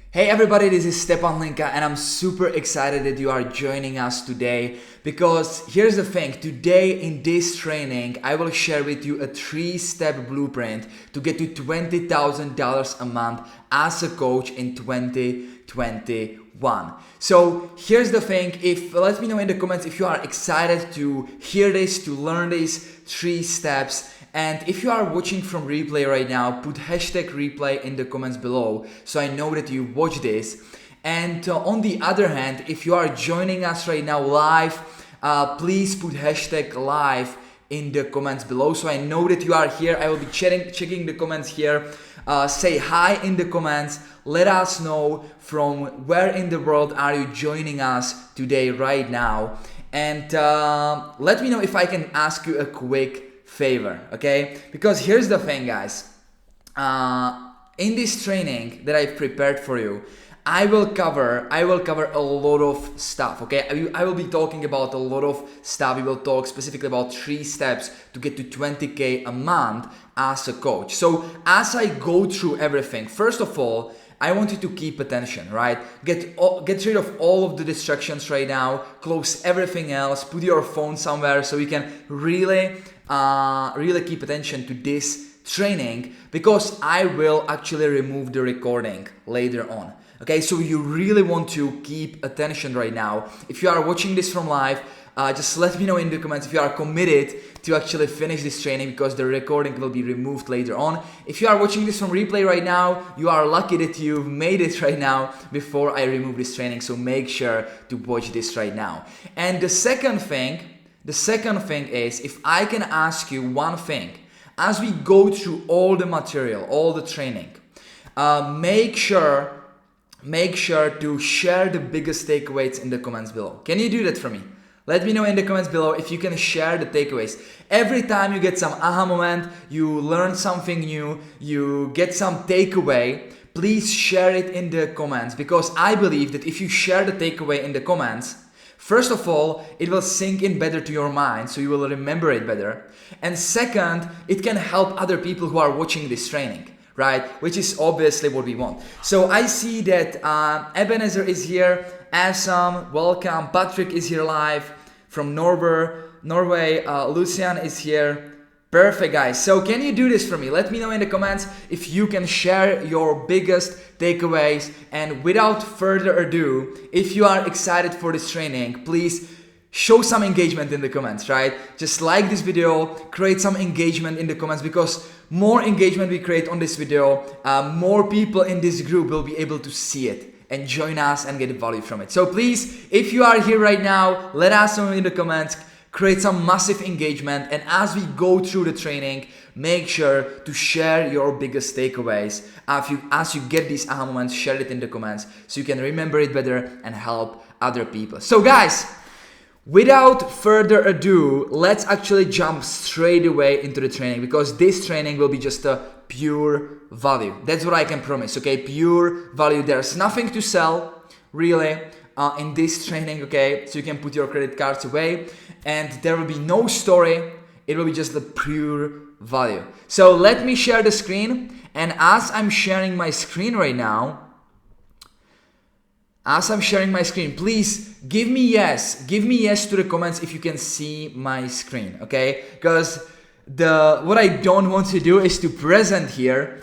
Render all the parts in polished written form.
Hey everybody, this is Stepan Hlinka and I'm super excited that you are joining us today because here's the thing, today in this training I will share with you a 3-step blueprint to get to $20,000 a month as a coach in 2021. So here's the thing, let me know in the comments if you are excited to hear this, to learn these 3 steps. And if you are watching from replay right now, put hashtag replay in the comments below so I know that you watch this. And on the other hand, if you are joining us right now live, please put hashtag live in the comments below so I know that you are here. I will be checking the comments here. Say hi in the comments. Let us know from where in the world are you joining us today right now. And let me know if I can ask you a quick favor, okay? Because here's the thing, guys. In this training that I've prepared for you, I will cover a lot of stuff, okay? I will be talking about a lot of stuff. We will talk specifically about 3 steps to get to 20K a month as a coach. So as I go through everything, first of all, I want you to keep attention, right? Get rid of all of the distractions right now. Close everything else. Put your phone somewhere so you can really keep attention to this training because I will actually remove the recording later on. Okay, so you really want to keep attention right now. If you are watching this from live, just let me know in the comments if you are committed to actually finish this training because the recording will be removed later on. If you are watching this from replay right now, you are lucky that you've made it right now before I remove this training. So make sure to watch this right now. And the second thing is, if I can ask you one thing, as we go through all the material, all the training, make sure to share the biggest takeaways in the comments below. Can you do that for me? Let me know in the comments below if you can share the takeaways. Every time you get some aha moment, you learn something new, you get some takeaway, please share it in the comments because I believe that if you share the takeaway in the comments, first of all, it will sink in better to your mind, so you will remember it better. And second, it can help other people who are watching this training, right? Which is obviously what we want. So I see that Ebenezer is here. Awesome, welcome. Patrick is here live from Norway. Lucian is here. Perfect, guys. So can you do this for me? Let me know in the comments if you can share your biggest takeaways. And without further ado, if you are excited for this training, please show some engagement in the comments, right? Just like this video, create some engagement in the comments because more engagement we create on this video, more people in this group will be able to see it and join us and get value from it. So please, if you are here right now, let us know in the comments. Create some massive engagement, and as we go through the training, make sure to share your biggest takeaways. As you get these aha moments, share it in the comments so you can remember it better and help other people. So guys, without further ado, let's actually jump straight away into the training because this training will be just a pure value. That's what I can promise, okay? Pure value. There's nothing to sell, really. In this training, okay, so you can put your credit cards away and there will be no story, it will be just the pure value. So let me share the screen, and as I'm sharing my screen right now, please give me yes to the comments if you can see my screen, okay? Because what I don't want to do is to present here,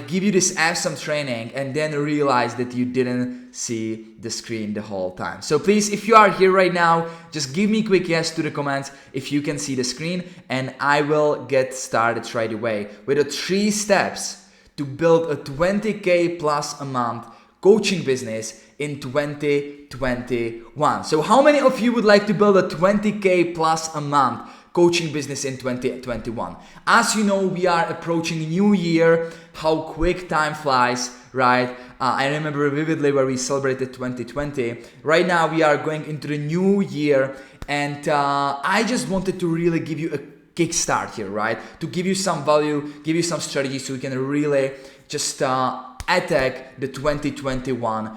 give you this awesome training and then realize that you didn't see the screen the whole time. So please, if you are here right now, just give me a quick yes to the comments if you can see the screen, and I will get started right away with the 3 steps to build a 20K plus a month coaching business in 2021. So how many of you would like to build a 20K plus a month coaching business in 2021? As you know, we are approaching New Year. How quick time flies, right? I remember vividly where we celebrated 2020. Right now we are going into the new year, and I just wanted to really give you a kickstart here, right? To give you some value, give you some strategy so you can really just attack the 2021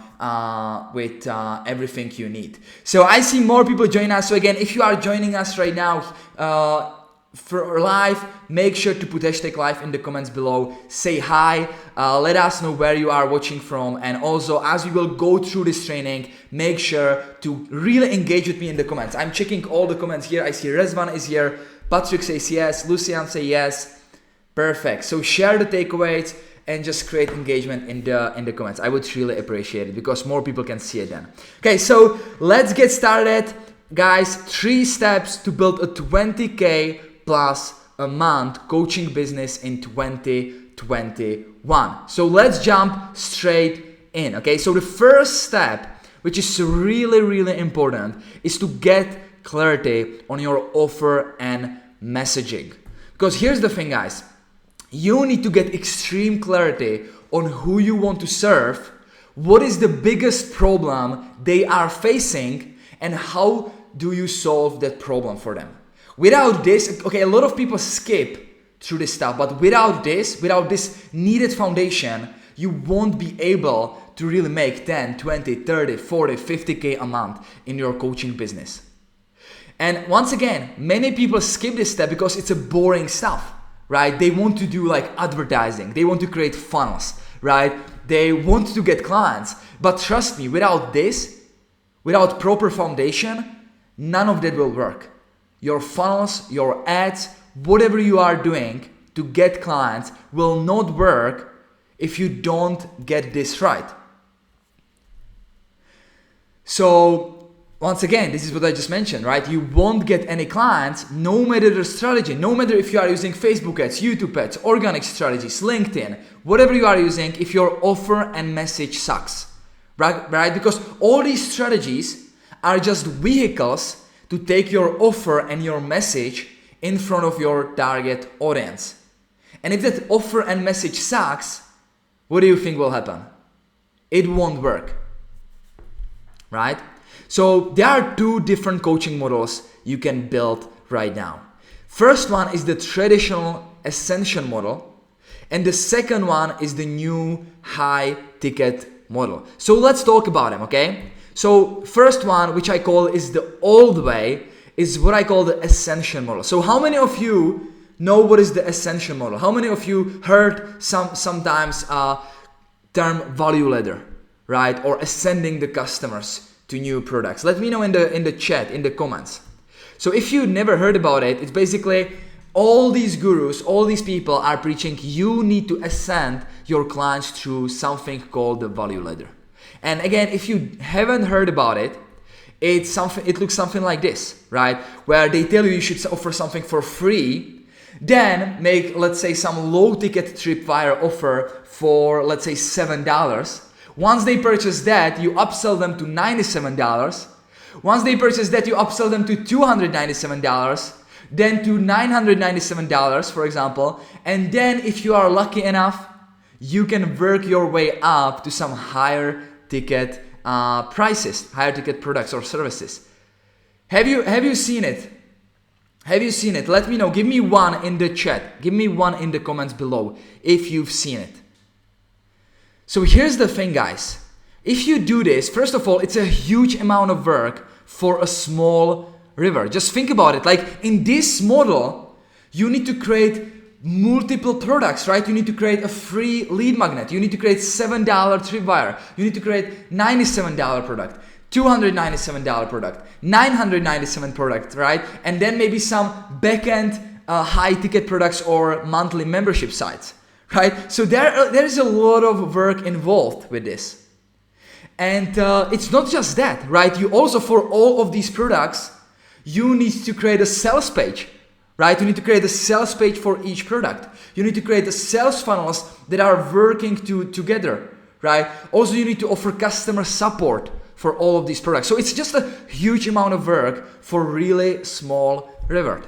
with everything you need. So I see more people join us. So again, if you are joining us right now, for live, make sure to put hashtag live in the comments below. Say hi, let us know where you are watching from, and also as we will go through this training, make sure to really engage with me in the comments. I'm checking all the comments here. I see Rezvan is here, Patrick says yes, Lucian say yes. Perfect. So share the takeaways and just create engagement in the comments. I would really appreciate it because more people can see it then. Okay, so let's get started. Guys, 3 steps to build a 20K plus a month coaching business in 2021. So let's jump straight in. Okay, so the first step, which is really, really important, is to get clarity on your offer and messaging. Because here's the thing, guys. You need to get extreme clarity on who you want to serve, what is the biggest problem they are facing, and how do you solve that problem for them. Without this, okay, a lot of people skip through this stuff, but without this needed foundation, you won't be able to really make 10, 20, 30, 40, 50K a month in your coaching business. And once again, many people skip this step because it's a boring stuff, right? They want to do like advertising. They want to create funnels, right? They want to get clients. But trust me, without this, without proper foundation, none of that will work. Your funnels, your ads, whatever you are doing to get clients will not work if you don't get this right. So once again, this is what I just mentioned, right? You won't get any clients no matter the strategy, no matter if you are using Facebook ads, YouTube ads, organic strategies, LinkedIn, whatever you are using, if your offer and message sucks, right? Because all these strategies are just vehicles to take your offer and your message in front of your target audience. And if that offer and message sucks, what do you think will happen? It won't work, right? So there are 2 different coaching models you can build right now. First one is the traditional ascension model, and the second one is the new high ticket model. So let's talk about them, okay? So first one, which I call is the old way, is what I call the ascension model. So how many of you know what is the ascension model? How many of you heard sometimes term value ladder, right? Or ascending the customers to new products? Let me know in the chat, in the comments. So if you never heard about it, it's basically all these gurus, all these people are preaching you need to ascend your clients through something called the value ladder. And again, if you haven't heard about it, it looks something like this, right? Where they tell you should offer something for free, then make, let's say, some low ticket tripwire offer for, let's say, $7. Once they purchase that, you upsell them to $97. Once they purchase that, you upsell them to $297, then to $997, for example. And then if you are lucky enough, you can work your way up to some higher ticket prices, higher ticket products or services. Have you seen it? Have you seen it? Let me know. Give me one in the chat. Give me one in the comments below if you've seen it. So here's the thing, guys. If you do this, first of all, it's a huge amount of work for a small river. Just think about it. Like in this model, you need to create multiple products, right? You need to create a free lead magnet. You need to create $7 tripwire. You need to create $97 product, $297 product, $997 product, right? And then maybe some backend high ticket products or monthly membership sites, right? So there is a lot of work involved with this. And it's not just that, right? You also, for all of these products, you need to create a sales page, right? You need to create a sales page for each product. You need to create the sales funnels that are working together, right? Also, you need to offer customer support for all of these products. So it's just a huge amount of work for really small river.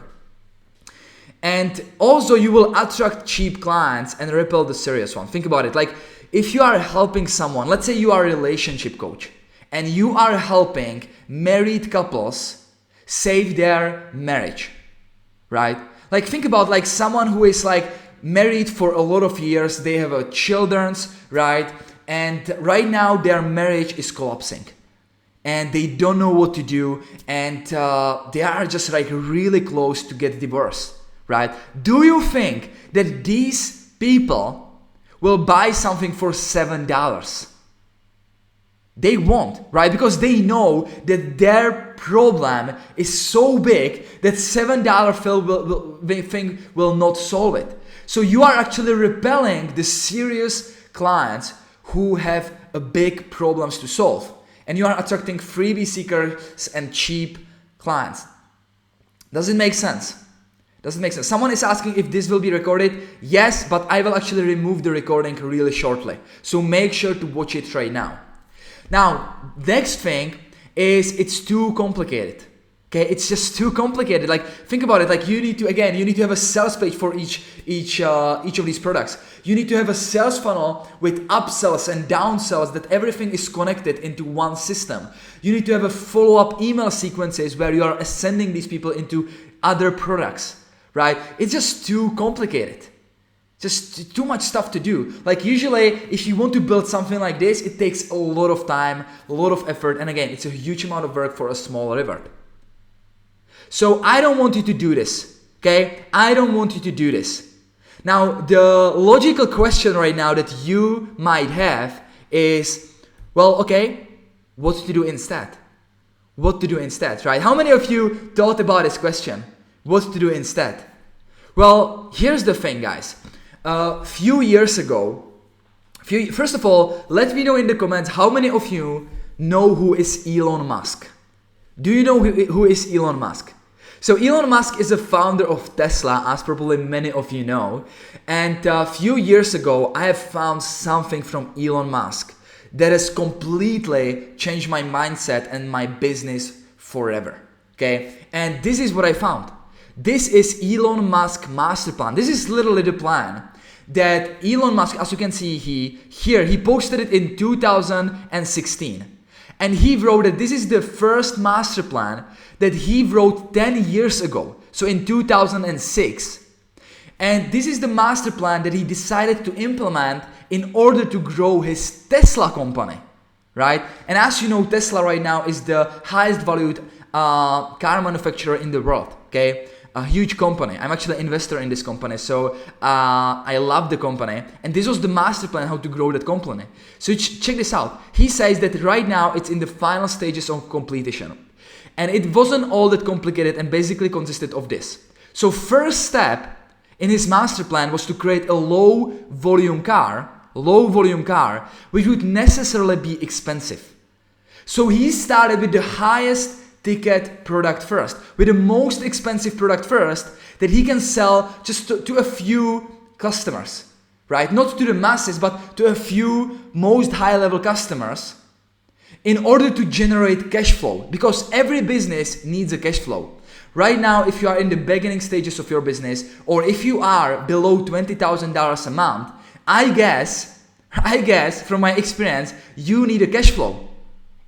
And also you will attract cheap clients and repel the serious one. Think about it. Like if you are helping someone, let's say you are a relationship coach and you are helping married couples save their marriage, right? Like think about like someone who is like married for a lot of years, they have a children's, right? And right now their marriage is collapsing and they don't know what to do, and they are just like really close to get divorced, right? Do you think that these people will buy something for $7? They won't, right? Because they know that their problem is so big that $7 thing will not solve it. So you are actually repelling the serious clients who have a big problems to solve. And you are attracting freebie seekers and cheap clients. Does it make sense? Does it make sense? Someone is asking if this will be recorded. Yes, but I will actually remove the recording really shortly. So make sure to watch it right now. Now, next thing is it's too complicated. Okay, it's just too complicated. Like, think about it. Like, you need to have a sales page for each of these products. You need to have a sales funnel with upsells and downsells, that everything is connected into one system. You need to have a follow-up email sequences where you are sending these people into other products, right? It's just too complicated. Just too much stuff to do. Like, usually if you want to build something like this, it takes a lot of time, a lot of effort, and again, it's a huge amount of work for a small revert. So I don't want you to do this, okay? I don't want you to do this. Now, the logical question right now that you might have is, well, okay, what to do instead? What to do instead, right? How many of you thought about this question? What to do instead? Well, here's the thing, guys. A few years ago, first of all, let me know in the comments how many of you know who is Elon Musk. Do you know who is Elon Musk? So Elon Musk is the founder of Tesla, as probably many of you know. And a few years ago, I have found something from Elon Musk that has completely changed my mindset and my business forever. Okay? And this is what I found. This is Elon Musk master plan. This is literally the plan that Elon Musk, as you can see he posted it in 2016. And he wrote that this is the first master plan that he wrote 10 years ago. So in 2006. And this is the master plan that he decided to implement in order to grow his Tesla company, right? And as you know, Tesla right now is the highest valued car manufacturer in the world, okay? A huge company. I'm actually an investor in this company, so I love the company. And this was the master plan how to grow that company. So check this out. He says that right now it's in the final stages of completion. And it wasn't all that complicated and basically consisted of this. So first step in his master plan was to create a low volume car, which would necessarily be expensive. So he started with the highest ticket product first, with the most expensive product first that he can sell just to a few customers, right? Not to the masses, but to a few most high-level customers in order to generate cash flow, because every business needs a cash flow. Right now, if you are in the beginning stages of your business, or if you are below $20,000 a month, I guess from my experience, you need a cash flow.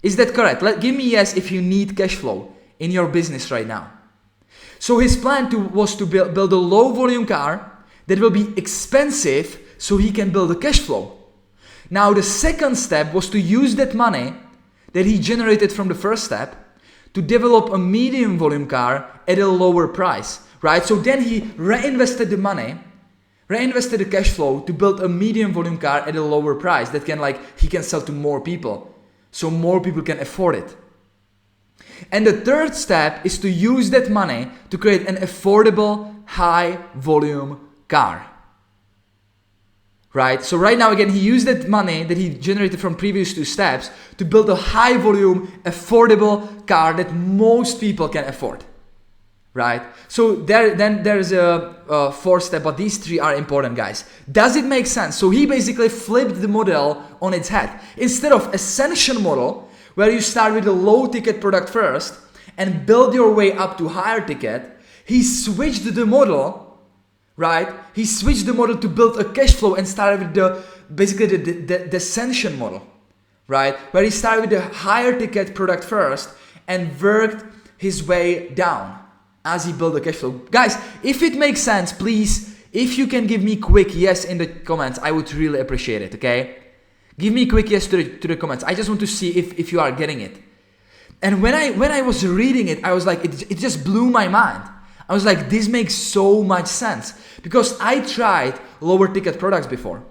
Is that correct? Give me yes if you need cash flow in your business right now. So his plan was to build a low volume car that will be expensive so he can build a cash flow. Now the second step was to use that money that he generated from the first step to develop a medium volume car at a lower price, right? So then he reinvested the cash flow to build a medium volume car at a lower price that he can sell to more people. So more people can afford it. And the third step is to use that money to create an affordable, high volume car. Right? So right now, again, he used that money that he generated from previous two steps to build a high volume, affordable car that most people can afford. Right? So there's a fourth step, but these three are important, guys. Does it make sense? So he basically flipped the model on its head. Instead of ascension model, where you start with a low ticket product first and build your way up to higher ticket, he switched the model, right? He switched the model to build a cash flow and started with the ascension model, right? Where he started with the higher ticket product first and worked his way down as he built the cash flow. Guys, if it makes sense, please, if you can give me quick yes in the comments, I would really appreciate it, okay? Give me a quick yes to the comments. I just want to see if you are getting it. And when I was reading it, I was like, it just blew my mind. I was like, this makes so much sense, because I tried lower ticket products before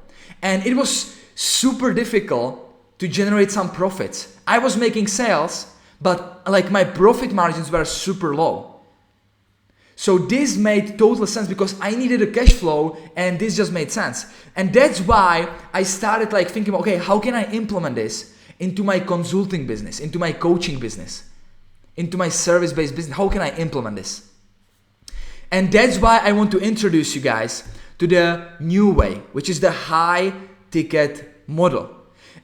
and it was super difficult to generate some profits. I was making sales, but like my profit margins were super low. So this made total sense because I needed a cash flow and this just made sense. And that's why I started like thinking, okay, how can I implement this into my consulting business, into my coaching business, into my service-based business? How can I implement this? And that's why I want to introduce you guys to the new way, which is the high ticket model.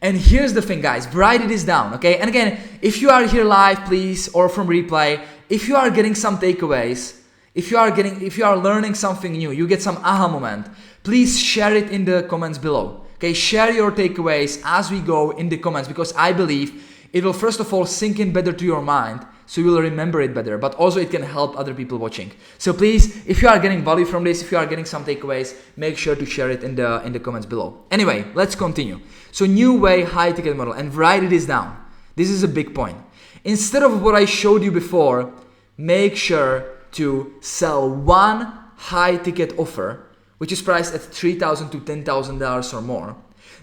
And here's the thing, guys, write this down, okay? And again, if you are here live, please, or from replay, if you are getting some takeaways, if you are learning something new, you get some aha moment, please share it in the comments below. Okay, share your takeaways as we go in the comments, because I believe it will first of all sink in better to your mind, so you will remember it better, but also it can help other people watching. So please, if you are getting value from this, if you are getting some takeaways, make sure to share it in the comments below. Anyway, let's continue. So new way, high ticket model, and write this down. This is a big point. Instead of what I showed you before, make sure to sell one high ticket offer, which is priced at $3,000 to $10,000 or more,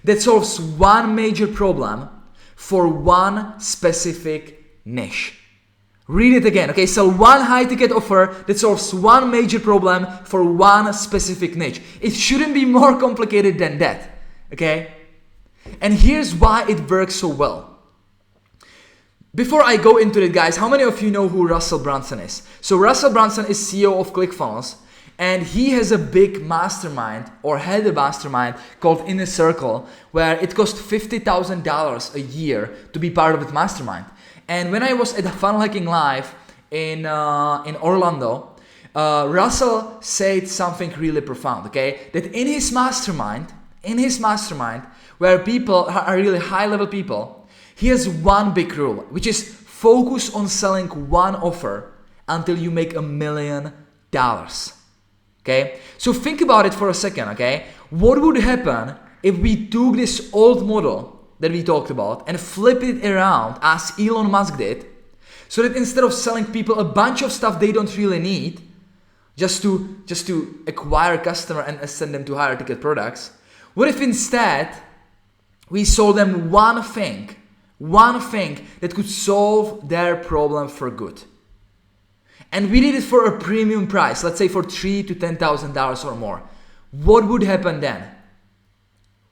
that solves one major problem for one specific niche. Read it again, okay? Sell one high ticket offer that solves one major problem for one specific niche. It shouldn't be more complicated than that, okay? And here's why it works so well. Before I go into it, guys, how many of you know who Russell Brunson is? So Russell Brunson is CEO of ClickFunnels, and he has a big mastermind, or had a mastermind, called Inner Circle, where it costs $50,000 a year to be part of that mastermind. And when I was at Funnel Hacking Live in Orlando, Russell said something really profound, okay? That in his mastermind, where people are really high-level people, he has one big rule, which is focus on selling one offer until you make $1 million. Okay? So think about it for a second, okay? What would happen if we took this old model that we talked about and flipped it around as Elon Musk did, so that instead of selling people a bunch of stuff they don't really need, just to acquire a customer and send them to higher ticket products, what if instead we sold them one thing that could solve their problem for good? And we did it for a premium price, let's say for $3,000 to $10,000 or more. What would happen then?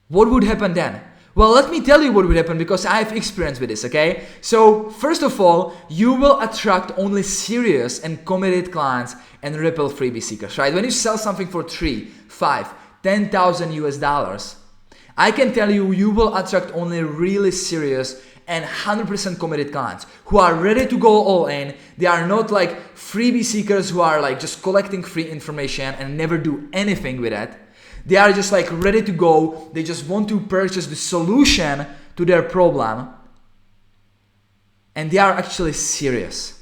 What would happen then? Well, let me tell you what would happen, because I have experience with this, okay? So, first of all, you will attract only serious and committed clients and repel freebie seekers, right? When you sell something for $3,000, $5,000, $10,000, I can tell you, you will attract only really serious and 100% committed clients who are ready to go all in. They are not like freebie seekers who are like just collecting free information and never do anything with it. They are just like ready to go. They just want to purchase the solution to their problem. And they are actually serious.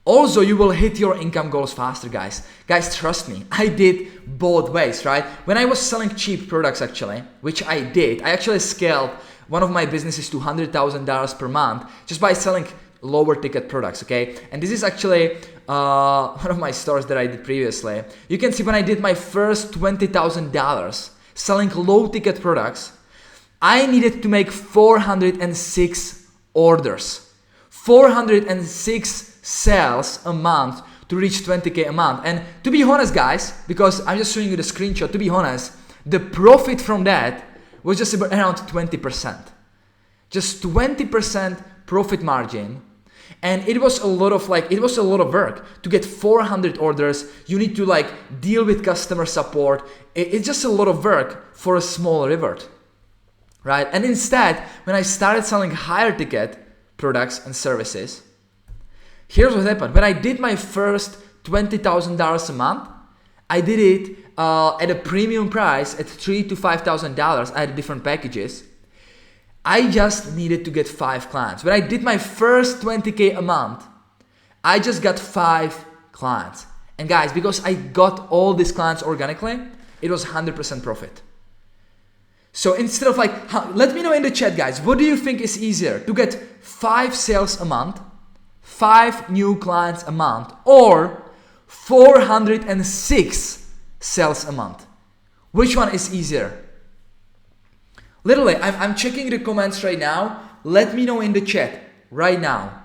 Also, you will hit your income goals faster, guys. Guys, trust me, I did both ways, right? When I was selling cheap products, actually, which I did, I actually scaled one of my businesses to $100,000 per month just by selling lower ticket products, okay? And this is actually one of my stores that I did previously. You can see when I did my first $20,000 selling low ticket products, I needed to make 406 orders. 406 sales a month to reach 20K a month. And to be honest, guys, because I'm just showing you the screenshot, to be honest, the profit from that was just about around 20%. Just 20% profit margin. And it was a lot of work to get 400 orders. You need to like deal with customer support. It's just a lot of work for a small reward, right? And instead, when I started selling higher ticket products and services, here's what happened. When I did my first $20,000 a month, I did it at a premium price at $3,000 to $5,000. I had different packages. I just needed to get 5 clients. When I did my first 20K a month, I just got 5 clients. And guys, because I got all these clients organically, it was 100% profit. So instead of like, let me know in the chat, guys, what do you think is easier? To get 5 sales a month, 5 new clients a month or 406 sales a month? Which one is easier? Literally, I'm checking the comments right now. Let me know in the chat right now.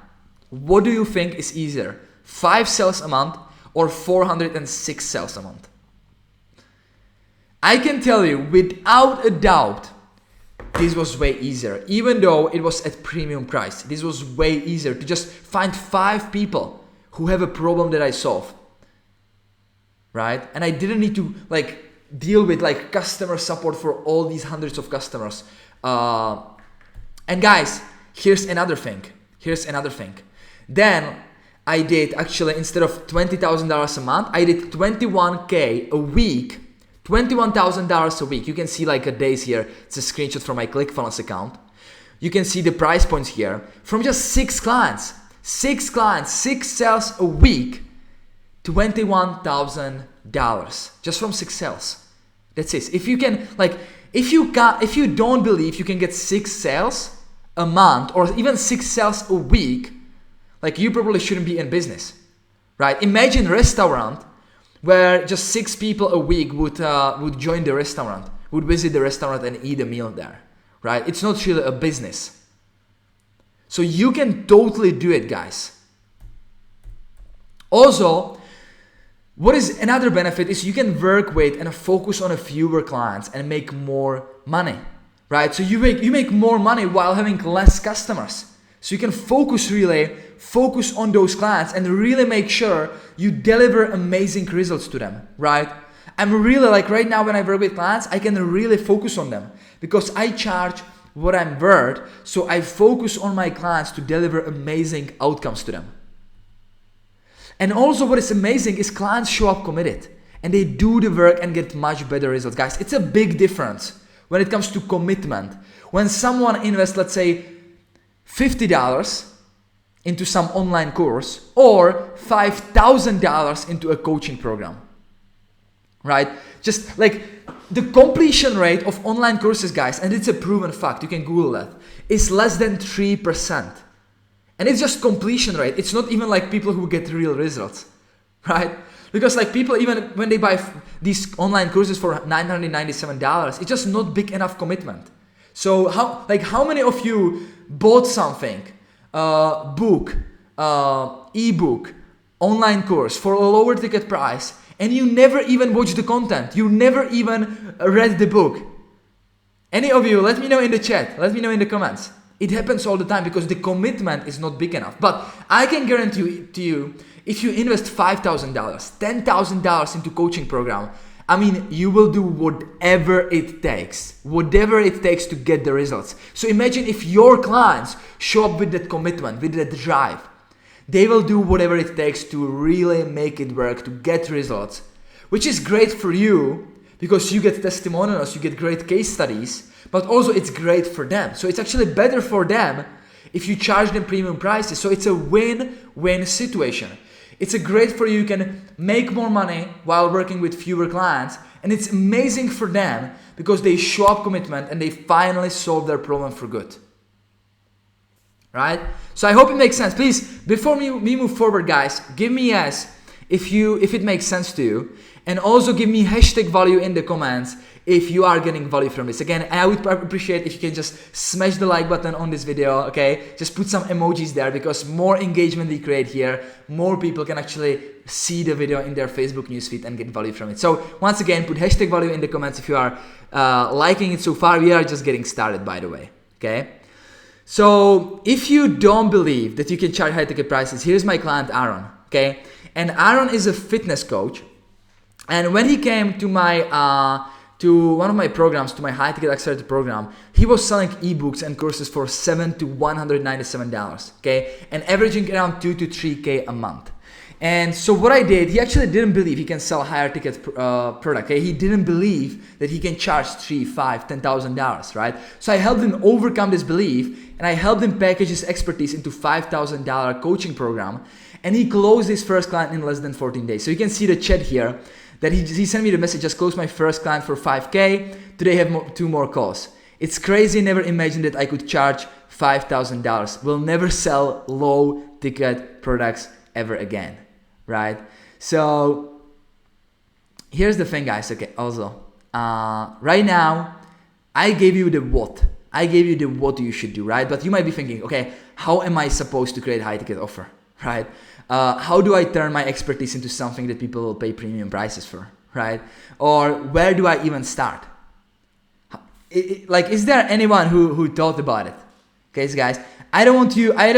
What do you think is easier? 5 sales a month or 406 sales a month? I can tell you without a doubt, this was way easier. Even though it was at premium price, this was way easier to just find 5 people who have a problem that I solve. Right? And I didn't need to like deal with like customer support for all these hundreds of customers. And guys, here's another thing. Then I did actually, instead of $20,000 a month, I did $21K a week, $21,000 a week. You can see like a days here. It's a screenshot from my ClickFunnels account. You can see the price points here from just 6 clients, 6 sales a week, $21,000 just from 6 sales. That's it. If you can, like, if you don't believe you can get 6 sales a month or even 6 sales a week, like, you probably shouldn't be in business, right? Imagine a restaurant where just 6 people a week would join the restaurant, would visit the restaurant and eat a meal there, right? It's not really a business. So you can totally do it, guys. Also, what is another benefit is you can work with and focus on a fewer clients and make more money, right? So you make more money while having less customers. So you can focus on those clients and really make sure you deliver amazing results to them, right? I'm really like right now when I work with clients, I can really focus on them because I charge what I'm worth. So I focus on my clients to deliver amazing outcomes to them. And also what is amazing is clients show up committed and they do the work and get much better results. Guys, it's a big difference when it comes to commitment. When someone invests, let's say, $50 into some online course or $5,000 into a coaching program, right? Just like the completion rate of online courses, guys, and it's a proven fact, you can Google that, is less than 3%. And it's just completion rate. It's not even like people who get real results, right? Because like people, even when they buy these online courses for $997, it's just not big enough commitment. So how many of you bought something, book, ebook, online course for a lower ticket price, and you never even watched the content, you never even read the book? Any of you, let me know in the chat, let me know in the comments. It happens all the time because the commitment is not big enough. But I can guarantee to you, if you invest $5,000, $10,000 into coaching program, I mean, you will do whatever it takes to get the results. So imagine if your clients show up with that commitment, with that drive, they will do whatever it takes to really make it work, to get results, which is great for you because you get testimonials, you get great case studies, but also it's great for them. So it's actually better for them if you charge them premium prices. So it's a win-win situation. It's a great for you can make more money while working with fewer clients, and it's amazing for them because they show up commitment and they finally solve their problem for good. Right? So I hope it makes sense. Please, before we move forward, guys, give me a yes if it makes sense to you, and also give me #value in the comments if you are getting value from this. Again, I would appreciate if you can just smash the like button on this video, okay? Just put some emojis there because more engagement we create here, more people can actually see the video in their Facebook newsfeed and get value from it. So once again, put #value in the comments if you are liking it so far. We are just getting started, by the way, okay? So if you don't believe that you can charge high ticket prices, here's my client Aaron, okay? And Aaron is a fitness coach. And when he came to my to one of my programs, to my high ticket accelerator program, he was selling ebooks and courses for $7 to $197, okay, and averaging around 2 to 3K a month. And so what I did, he actually didn't believe he can sell a higher ticket product. Okay? He didn't believe that he can charge $3, $5, $10,000, right? So I helped him overcome this belief, and I helped him package his expertise into $5,000 coaching program, and he closed his first client in less than 14 days. So you can see the chat here that he sent me the message, just closed my first client for 5K. Today I have 2 more calls. It's crazy, never imagined that I could charge $5,000. Will never sell low ticket products ever again, right? So here's the thing, guys. Okay, also, right now, I gave you the what. I gave you the what you should do, right? But you might be thinking, okay, how am I supposed to create a high ticket offer, right? How do I turn my expertise into something that people will pay premium prices for, right? Or where do I even start? Like, is there anyone who thought about it? Okay, so guys, I don't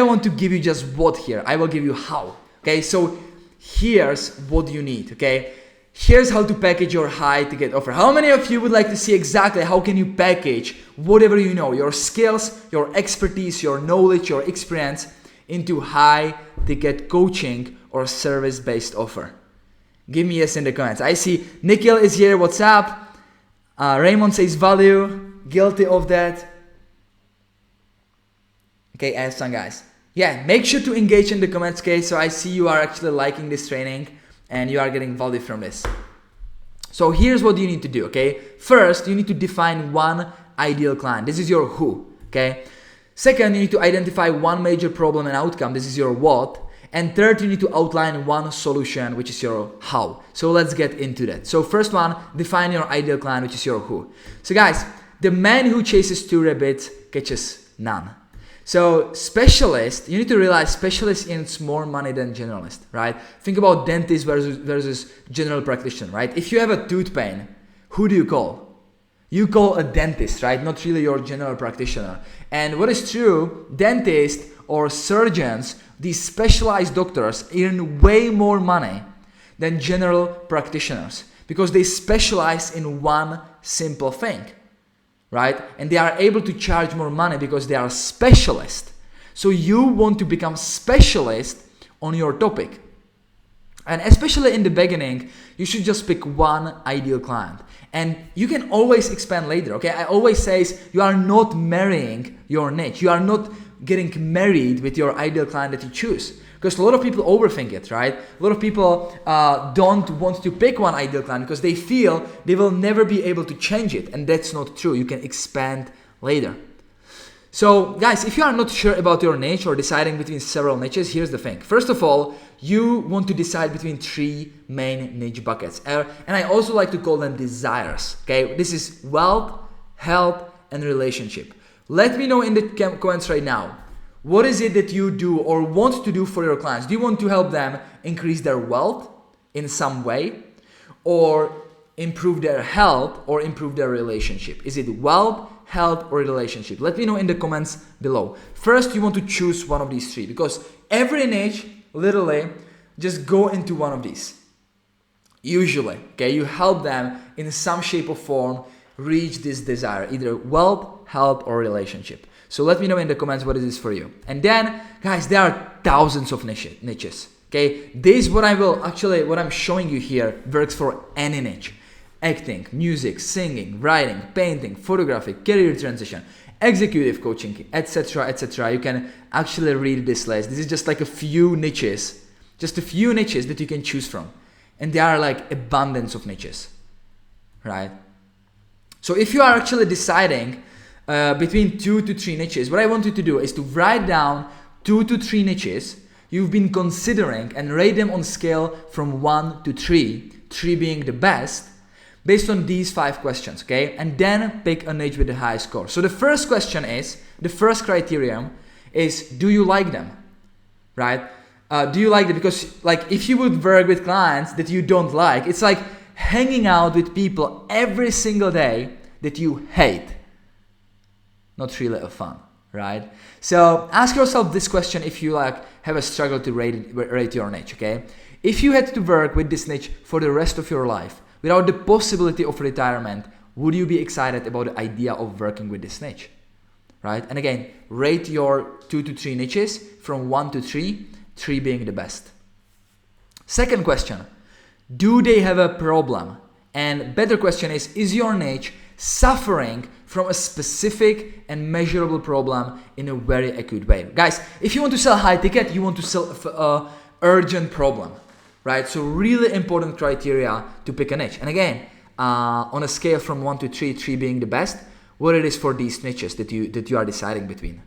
want to give you just what here. I will give you how. Okay, so here's what you need. Okay, here's how to package your high ticket offer. How many of you would like to see exactly how can you package whatever you know, your skills, your expertise, your knowledge, your experience into high ticket coaching or service based offer? Give me yes in the comments. I see Nikhil is here. What's up? Raymond says value. Guilty of that. Okay, awesome, guys. Yeah, make sure to engage in the comments, okay? So I see you are actually liking this training and you are getting value from this. So here's what you need to do, okay? First, you need to define one ideal client. This is your who, okay? Second, you need to identify one major problem and outcome. This is your what. And third, you need to outline one solution, which is your how. So let's get into that. So first one, define your ideal client, which is your who. So guys, the man who chases two rabbits catches none. So specialist, you need to realize specialist earns more money than generalist, right? Think about dentist versus general practitioner, right? If you have a tooth pain, who do you call? You call a dentist, right? Not really your general practitioner. And what is true, dentists or surgeons, these specialized doctors earn way more money than general practitioners because they specialize in one simple thing, right? And they are able to charge more money because they are specialists. So you want to become specialist on your topic. And especially in the beginning, you should just pick one ideal client. And you can always expand later, okay? I always say you are not marrying your niche. You are not getting married with your ideal client that you choose. Because a lot of people overthink it, right? A lot of people don't want to pick one ideal client because they feel they will never be able to change it. And that's not true. You can expand later. So guys, if you are not sure about your niche or deciding between several niches, here's the thing. First of all, you want to decide between three main niche buckets. And I also like to call them desires. Okay, this is wealth, health, and relationship. Let me know in the comments right now. What is it that you do or want to do for your clients? Do you want to help them increase their wealth in some way, or improve their health, or improve their relationship? Is it wealth, health, or relationship? Let me know in the comments below. First, you want to choose one of these three because every niche, literally, just go into one of these. Usually, okay, you help them in some shape or form reach this desire, either wealth, health, or relationship. So let me know in the comments what it is for you. And then, guys, there are thousands of niches. Okay, this what I'm showing you here works for any niche. Acting, music, singing, writing, painting, photography, career transition, executive coaching, etc., etc. You can actually read this list. This is just like a few niches that you can choose from. And there are like abundance of niches, right? So if you are actually deciding between 2 to 3 niches, what I want you to do is to write down 2 to 3 niches you've been considering and rate them on scale from 1 to 3, 3 being the best, based on these 5 questions, okay? And then pick a niche with the highest score. So the first question is, the first criterion is, do you like them, right? Do you like them? Because like if you would work with clients that you don't like, it's like hanging out with people every single day that you hate. Not really a fun, right? So ask yourself this question if you like have a struggle to rate your niche, okay? If you had to work with this niche for the rest of your life, without the possibility of retirement, would you be excited about the idea of working with this niche, right? And again, rate your 2 to 3 niches from 1 to 3, 3 being the best. Second question, do they have a problem? And better question is your niche suffering from a specific and measurable problem in a very acute way? Guys, if you want to sell high ticket, you want to sell an urgent problem, right? So really important criteria to pick a niche. And again, on a scale from 1 to 3, 3 being the best, what it is for these niches that you are deciding between.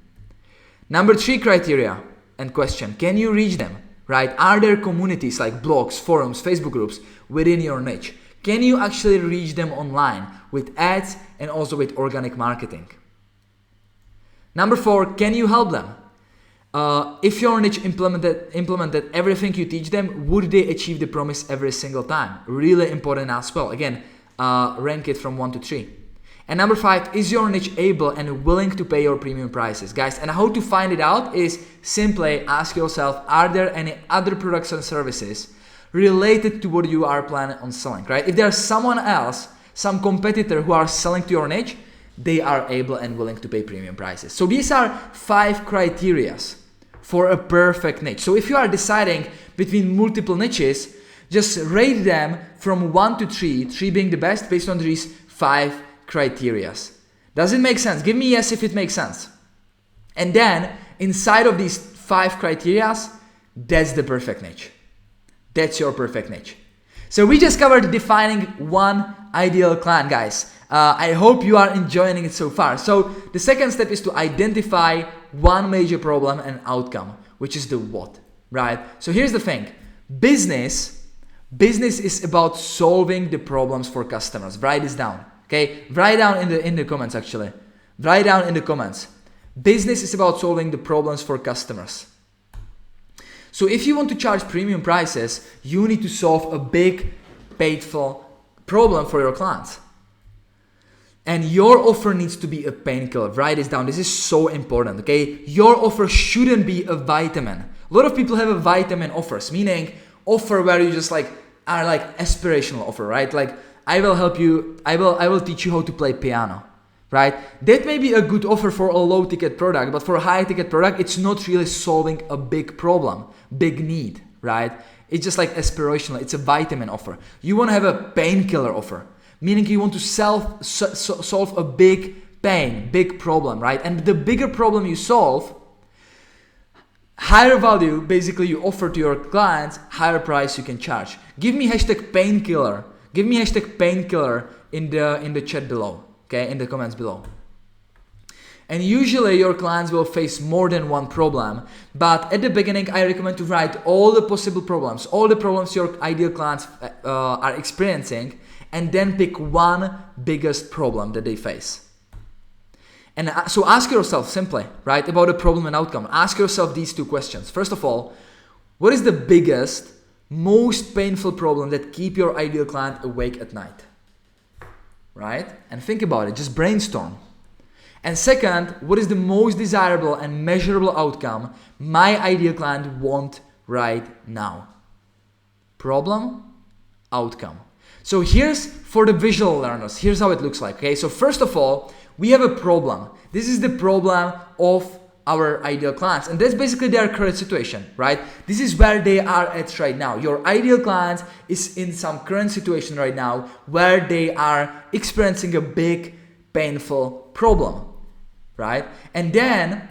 Number 3 criteria, and question, can you reach them, right? Are there communities like blogs, forums, Facebook groups within your niche? Can you actually reach them online with ads and also with organic marketing? Number 4, can you help them? If your niche implemented everything you teach them, would they achieve the promise every single time? Really important as well. Again, rank it from 1 to 3. And number 5, is your niche able and willing to pay your premium prices? Guys, and how to find it out is simply ask yourself, are there any other products and services related to what you are planning on selling, right? If there's someone else, some competitor who are selling to your niche, they are able and willing to pay premium prices. So these are 5 criterias for a perfect niche. So if you are deciding between multiple niches, just rate them from 1 to 3, 3 being the best based on these 5 criterias. Does it make sense? Give me yes if it makes sense. And then inside of these 5 criterias, that's the perfect niche. That's your perfect niche. So we just covered defining one ideal client, guys. I hope you are enjoying it so far. So the second step is to identify one major problem and outcome, which is the what, right? So here's the thing. Business is about solving the problems for customers. Write this down. Okay, write down in the comments actually. Write down in the comments. Business is about solving the problems for customers. So if you want to charge premium prices, you need to solve a big, painful problem for your clients. And your offer needs to be a painkiller. Write this down. This is so important, okay? Your offer shouldn't be a vitamin. A lot of people have a vitamin offers, meaning offer where you just are aspirational offer, right? Like, I will help you, I will teach you how to play piano, right? That may be a good offer for a low ticket product, but for a high ticket product, it's not really solving a big problem, big need, right? It's just like aspirational, it's a vitamin offer. You want to have a painkiller offer, meaning you want to solve a big pain, big problem, right? And the bigger problem you solve, higher value basically you offer to your clients, higher price you can charge. Give me hashtag painkiller. Give me hashtag painkiller in the chat below, okay, in the comments below. And usually your clients will face more than one problem, but at the beginning I recommend to write all the possible problems, all the problems your ideal clients are experiencing, and then pick one biggest problem that they face. And so ask yourself simply, right, about the problem and outcome. Ask yourself these 2 questions. First of all, what is the biggest, most painful problem that keep your ideal client awake at night, right? And think about it, just brainstorm. And second, what is the most desirable and measurable outcome my ideal client want right now? Problem, outcome. So here's for the visual learners, here's how it looks like, okay? So first of all, we have a problem. This is the problem of our ideal clients, and that's basically their current situation, right? This is where they are at right now. Your ideal client is in some current situation right now where they are experiencing a big, painful problem, right? And then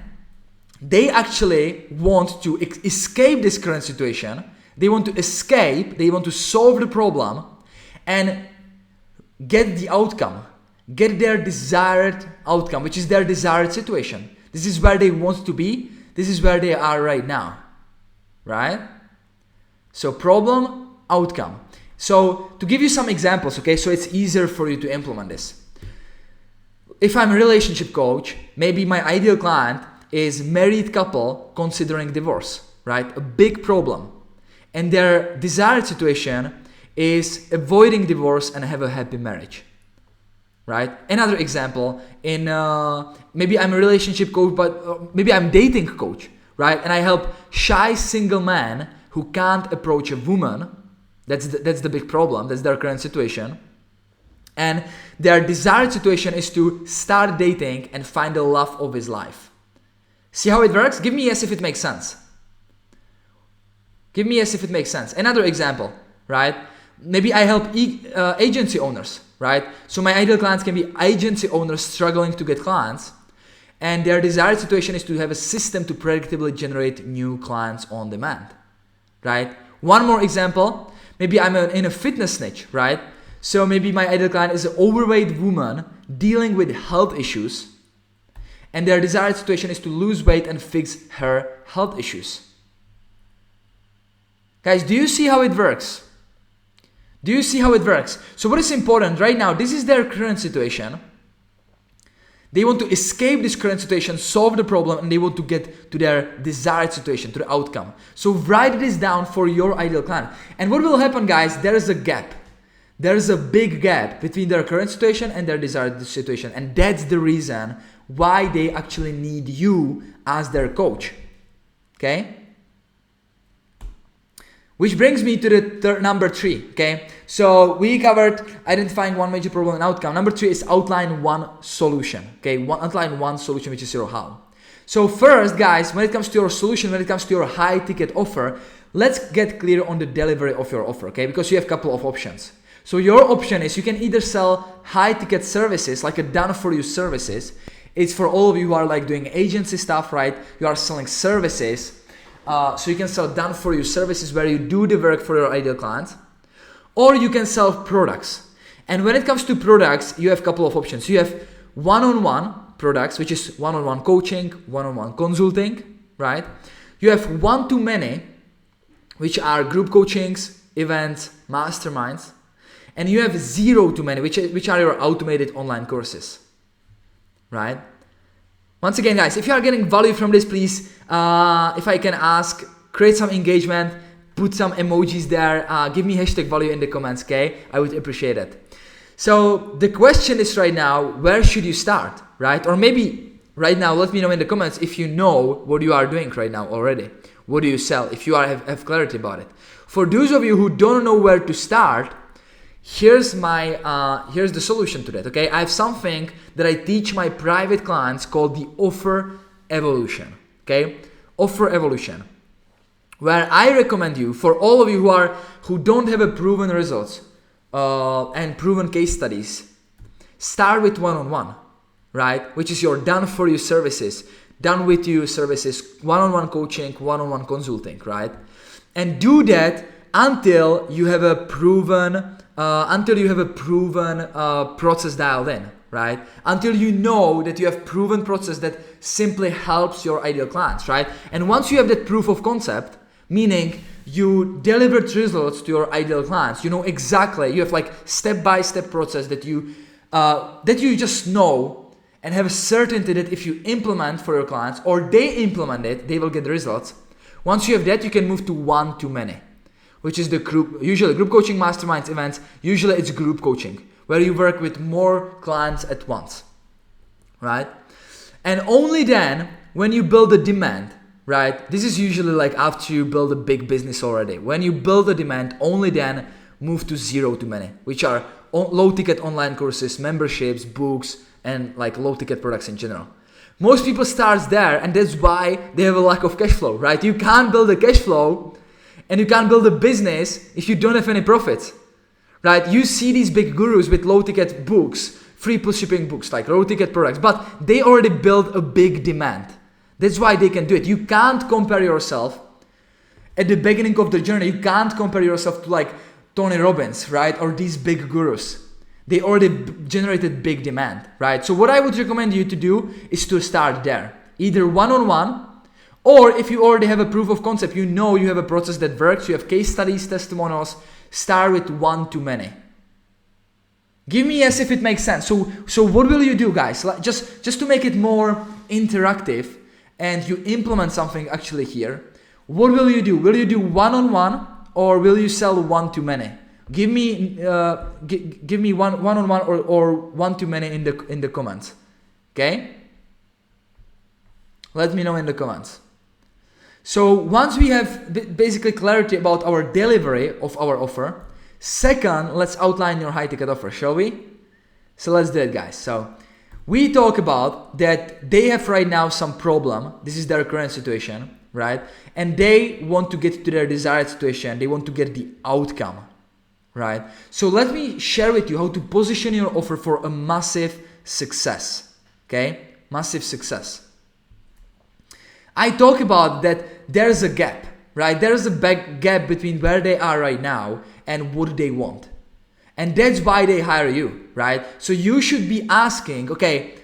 they actually want to escape this current situation. They want to escape, they want to solve the problem and get the outcome, get their desired outcome, which is their desired situation. This is where they want to be. This is where they are right now, right? So problem, outcome. So to give you some examples, okay, so it's easier for you to implement this. If I'm a relationship coach, maybe my ideal client is married couple considering divorce, right? A big problem. And their desired situation is avoiding divorce and have a happy marriage. Right? Another example, in maybe I'm a relationship coach, but maybe I'm dating coach, right? And I help shy single men who can't approach a woman. That's the big problem. That's their current situation. And their desired situation is to start dating and find the love of his life. See how it works? Give me yes if it makes sense. Give me yes if it makes sense. Another example, right? Maybe I help agency owners, right? So my ideal clients can be agency owners struggling to get clients, and their desired situation is to have a system to predictably generate new clients on demand, right? One more example, maybe I'm in a fitness niche, right? So maybe my ideal client is an overweight woman dealing with health issues, And their desired situation is to lose weight and fix her health issues. Guys, do you see how it works? Do you see how it works? So what is important right now? This is their current situation. They want to escape this current situation, solve the problem, and they want to get to their desired situation, to the outcome. So write this down for your ideal client. And what will happen, guys? There is a gap. There is a big gap between their current situation and their desired situation. And that's the reason why they actually need you as their coach. Okay? Which brings me to the number 3, okay? So we covered identifying one major problem and outcome. Number 3 is outline one solution, okay? Outline one solution, which is your how. So first, guys, when it comes to your solution, when it comes to your high ticket offer, let's get clear on the delivery of your offer, okay? Because you have a couple of options. So your option is you can either sell high ticket services, like a done for you services. It's for all of you who are like doing agency stuff, right? You are selling services. So you can sell done for you services where you do the work for your ideal clients, or you can sell products. And when it comes to products, you have a couple of options. You have one-on-one products, which is one-on-one coaching, one-on-one consulting, right? You have one-to-many, which are group coachings, events, masterminds, and you have zero-to-many, which are your automated online courses, right? Once again, guys, if you are getting value from this, please, if I can ask, create some engagement, put some emojis there, give me #value in the comments, okay? I would appreciate it. So the question is right now, where should you start, right? Or maybe right now, let me know in the comments if you know what you are doing right now already. What do you sell? If you have clarity about it. For those of you who don't know where to start, here's the solution to that, okay? I have something that I teach my private clients called the offer evolution, okay? Offer evolution, where I recommend you, for all of you who don't have a proven results and proven case studies, start with one-on-one, right? Which is your done for you services, done with you services, one-on-one coaching, one-on-one consulting, right? And do that until you have a proven process dialed in, right? Until you know that you have proven process that simply helps your ideal clients, right? And once you have that proof of concept, meaning you delivered results to your ideal clients, you know exactly, you have like step-by-step process that you just know and have a certainty that if you implement for your clients or they implement it, they will get the results. Once you have that, you can move to one-to-many, which is usually group coaching, masterminds, events. Usually it's group coaching, where you work with more clients at once, right? And only then, when you build a demand, right? This is usually like after you build a big business already. When you build a demand, only then move to zero-to-many, which are low-ticket online courses, memberships, books, and like low-ticket products in general. Most people start there, and that's why they have a lack of cash flow, right? You can't build a cash flow and you can't build a business if you don't have any profits, right? You see these big gurus with low-ticket books, free plus shipping books, like low-ticket products, but they already built a big demand. That's why they can do it. You can't compare yourself at the beginning of the journey. You can't compare yourself to like Tony Robbins, right? Or these big gurus. They already generated big demand, right? So what I would recommend you to do is to start there. Either one-on-one, or if you already have a proof of concept, you know you have a process that works, you have case studies, testimonials, start with one-to-many. Give me yes if it makes sense. So what will you do, guys? Just to make it more interactive and you implement something actually here, what will you do? Will you do one-on-one or will you sell one-to-many? Give me one-on-one or one-to-many in the comments. Okay? Let me know in the comments. So once we have basically clarity about our delivery of our offer, second, let's outline your high ticket offer, shall we? So let's do it, guys. So we talk about that they have right now some problem. This is their current situation, right? And they want to get to their desired situation. They want to get the outcome, right? So let me share with you how to position your offer for a massive success, okay? Massive success. I talk about that there's a gap, right? There's a big gap between where they are right now and what they want. And that's why they hire you, right? So you should be asking, okay,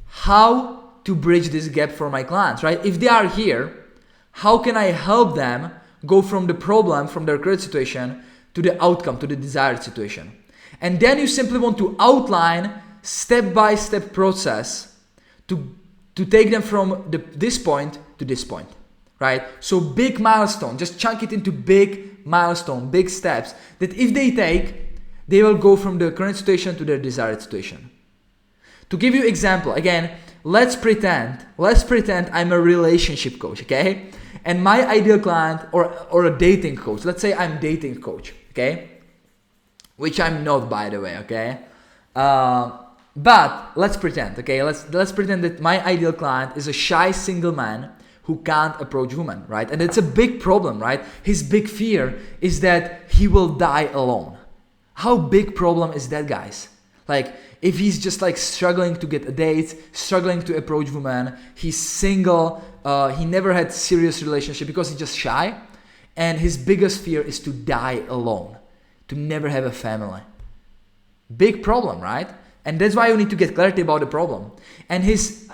how to bridge this gap for my clients, right? If they are here, how can I help them go from the problem, from their current situation, to the outcome, to the desired situation? And then you simply want to outline step-by-step process to take them from this point to this point, right? So big milestone, just chunk it into big milestone, big steps that if they take, they will go from the current situation to their desired situation. To give you example, again, let's pretend I'm a relationship coach, okay? And my ideal client or a dating coach, let's say I'm dating coach, okay? Which I'm not, by the way, okay? But let's pretend, okay? Let's pretend that my ideal client is a shy single man who can't approach women, right? And it's a big problem, right? His big fear is that he will die alone. How big problem is that, guys? Like, if he's just like struggling to get a date, struggling to approach women, he's single, he never had serious relationship because he's just shy, and his biggest fear is to die alone, to never have a family. Big problem, right? And that's why you need to get clarity about the problem. And his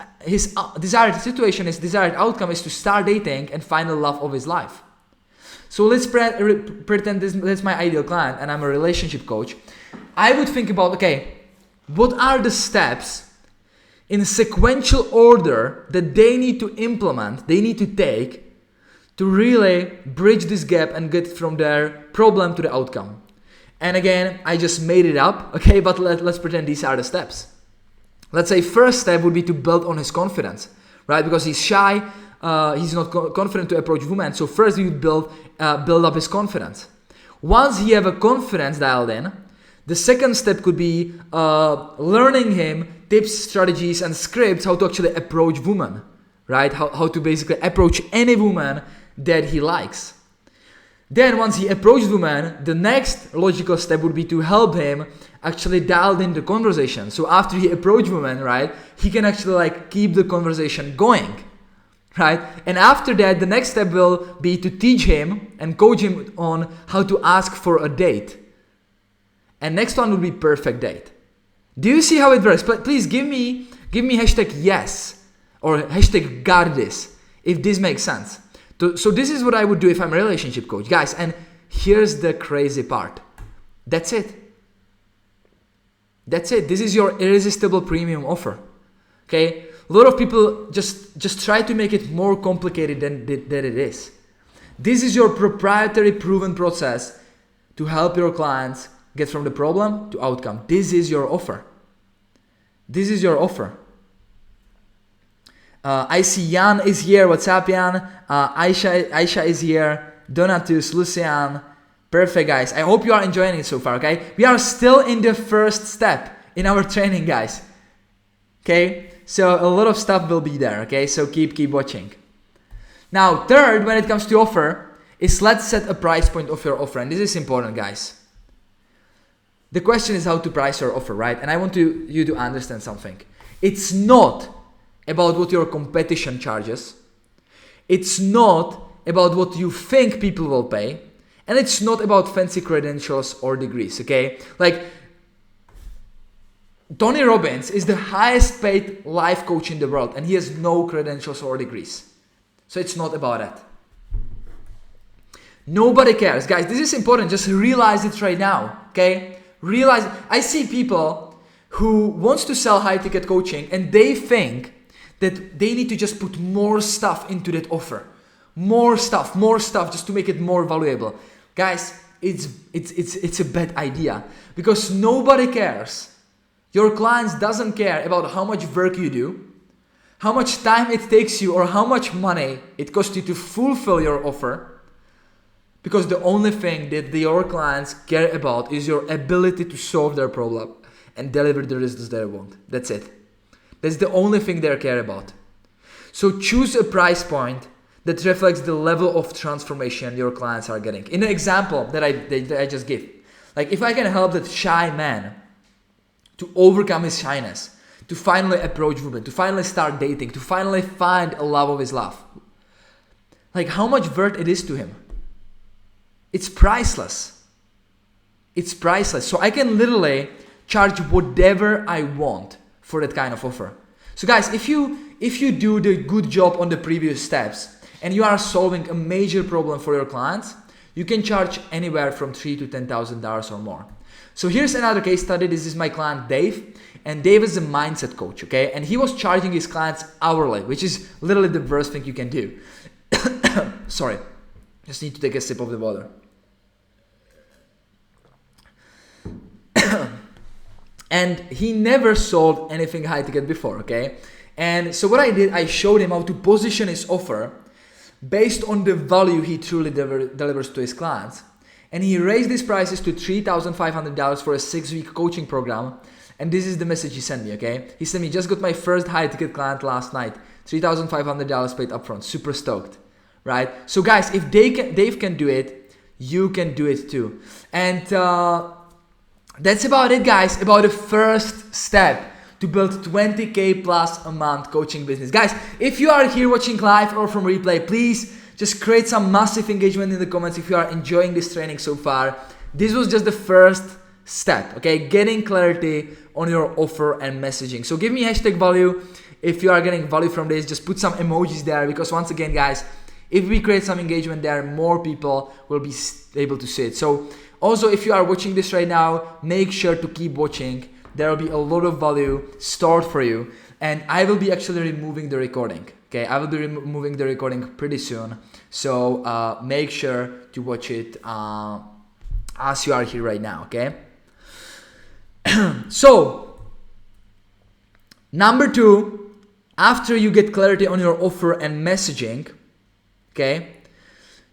desired situation, his desired outcome is to start dating and find the love of his life. So let's pretend that's my ideal client and I'm a relationship coach. I would think about, okay, what are the steps in sequential order that they need to implement, they need to take to really bridge this gap and get from their problem to the outcome. And again, I just made it up, okay, but let's pretend these are the steps. Let's say first step would be to build on his confidence, right? Because he's shy, he's not confident to approach women. So first you build up his confidence. Once he have a confidence dialed in, the second step could be learning him tips, strategies, and scripts how to actually approach women, right? How to basically approach any woman that he likes. Then once he approached women, the next logical step would be to help him actually dial in the conversation. So after he approached women, right, he can actually like keep the conversation going, right? And after that, the next step will be to teach him and coach him on how to ask for a date. And next one would be perfect date. Do you see how it works? Please give me hashtag yes or hashtag got this if this makes sense. So this is what I would do if I'm a relationship coach. Guys, and here's the crazy part. That's it. That's it. This is your irresistible premium offer. Okay? A lot of people just try to make it more complicated than it is. This is your proprietary proven process to help your clients get from the problem to outcome. This is your offer. This is your offer. I see Jan is here. What's up, Jan? Aisha is here. Donatus, Lucian. Perfect, guys. I hope you are enjoying it so far, okay? We are still in the first step in our training, guys. Okay? So a lot of stuff will be there, okay? So keep watching. Now, third, when it comes to offer, is let's set a price point of your offer. And this is important, guys. The question is how to price your offer, right? And I want you to understand something. It's not about what your competition charges. It's not about what you think people will pay. And it's not about fancy credentials or degrees, okay? Like, Tony Robbins is the highest paid life coach in the world and he has no credentials or degrees. So it's not about that. Nobody cares. Guys, this is important. Just realize it right now, okay? Realize it. I see people who wants to sell high ticket coaching and they think that they need to just put more stuff into that offer. More stuff just to make it more valuable. Guys, it's a bad idea because nobody cares. Your clients doesn't care about how much work you do, how much time it takes you, or how much money it costs you to fulfill your offer. Because the only thing that your clients care about is your ability to solve their problem and deliver the results they want. That's it. That's the only thing they care about. So choose a price point that reflects the level of transformation your clients are getting. In the example that I just gave, like if I can help that shy man to overcome his shyness, to finally approach women, to finally start dating, to finally find a love of his life, like how much worth it is to him. It's priceless. It's priceless. So I can literally charge whatever I want for that kind of offer. So guys, if you do the good job on the previous steps and you are solving a major problem for your clients, you can charge anywhere from $3,000 to $10,000 or more. So here's another case study. This is my client Dave, and Dave is a mindset coach, okay? And he was charging his clients hourly, which is literally the worst thing you can do. Sorry, just need to take a sip of the water. And he never sold anything high ticket before, okay? And so what I did, I showed him how to position his offer based on the value he truly delivers to his clients. And he raised his prices to $3,500 for a 6-week coaching program. And this is the message he sent me, okay? He sent me, just got my first high ticket client last night, $3,500 paid upfront, super stoked, right? So guys, if Dave can do it, you can do it too. And that's about it, guys, about the first step to build 20K plus a month coaching business. Guys, if you are here watching live or from replay, please just create some massive engagement in the comments if you are enjoying this training so far. This was just the first step, okay? Getting clarity on your offer and messaging. So give me hashtag value if you are getting value from this. Just put some emojis there, because once again, guys, if we create some engagement there, more people will be able to see it. So also, if you are watching this right now, make sure to keep watching. There will be a lot of value stored for you, and I will be actually removing the recording. Okay, I will be removing the recording pretty soon, so make sure to watch it as you are here right now. Okay. So number 2, after you get clarity on your offer and messaging, okay,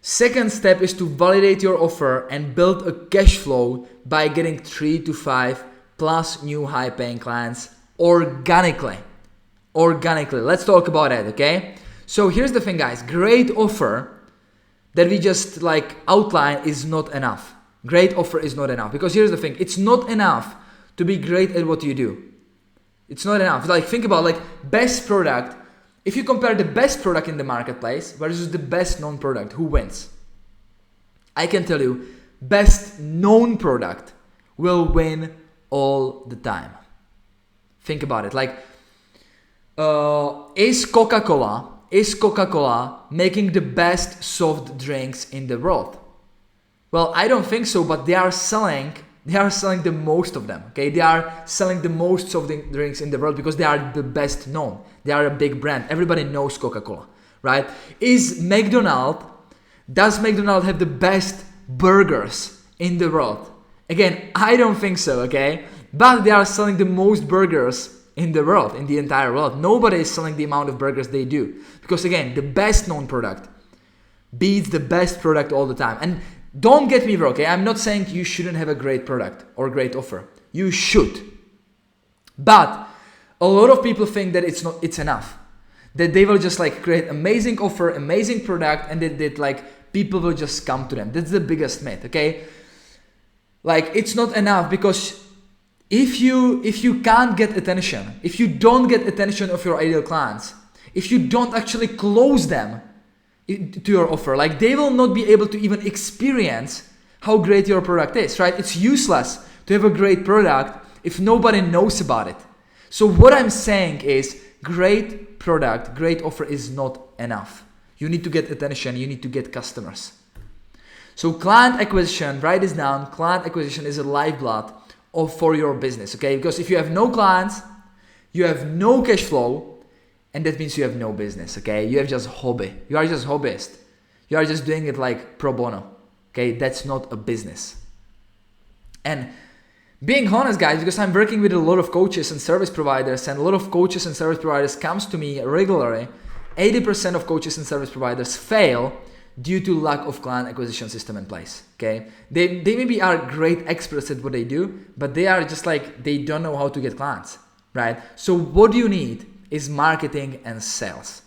second step is to validate your offer and build a cash flow by getting 3 to 5 plus new high paying clients organically. Let's talk about it, okay? So here's the thing, guys. Great offer that we just outline is not enough. Great offer is not enough, because here's the thing. It's not enough to be great at what you do. It's not enough. Think about best product. If you compare the best product in the marketplace versus the best known product, who wins? I can tell you, best known product will win all the time. Think about it. Is Coca-Cola making the best soft drinks in the world? Well, I don't think so, but they are selling the most of them. Okay, they are selling the most soft drinks in the world because they are the best known. They are a big brand. Everybody knows Coca-Cola, right? Does McDonald's have the best burgers in the world? Again, I don't think so, okay? But they are selling the most burgers in the world, in the entire world. Nobody is selling the amount of burgers they do. Because again, the best known product beats the best product all the time. And don't get me wrong, okay? I'm not saying you shouldn't have a great product or great offer. You should. But a lot of people think that it's enough. That they will just create amazing offer, amazing product, and that people will just come to them. That's the biggest myth, okay? It's not enough, because if you can't get attention, if you don't get attention of your ideal clients, if you don't actually close them to your offer, they will not be able to even experience how great your product is, right? It's useless to have a great product if nobody knows about it. So what I'm saying is, great product, great offer is not enough. You need to get attention, you need to get customers. So client acquisition, write this down, client acquisition is a lifeblood for your business, okay? Because if you have no clients, you have no cash flow, and that means you have no business, okay? You have just hobby. You are just hobbyist. You are just doing it pro bono, okay? That's not a business. And being honest, guys, because I'm working with a lot of coaches and service providers, and a lot of coaches and service providers comes to me regularly, 80% of coaches and service providers fail due to lack of client acquisition system in place, okay? They maybe are great experts at what they do, but they are just they don't know how to get clients, right? So what you need is marketing and sales.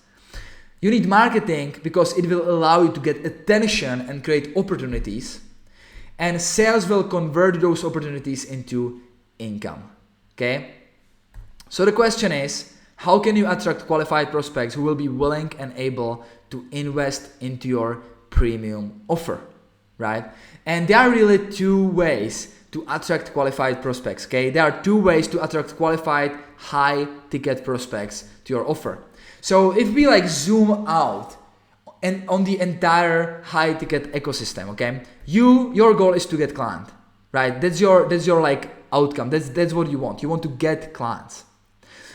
You need marketing because it will allow you to get attention and create opportunities, and sales will convert those opportunities into income, okay? So the question is, how can you attract qualified prospects who will be willing and able to invest into your premium offer, right? And there are really 2 ways to to attract qualified prospects. Okay, there are 2 ways to attract qualified high ticket prospects to your offer. So if we like zoom out and on the entire high ticket ecosystem, okay, your goal is to get client, right? That's your like outcome. That's what you want. You want to get clients.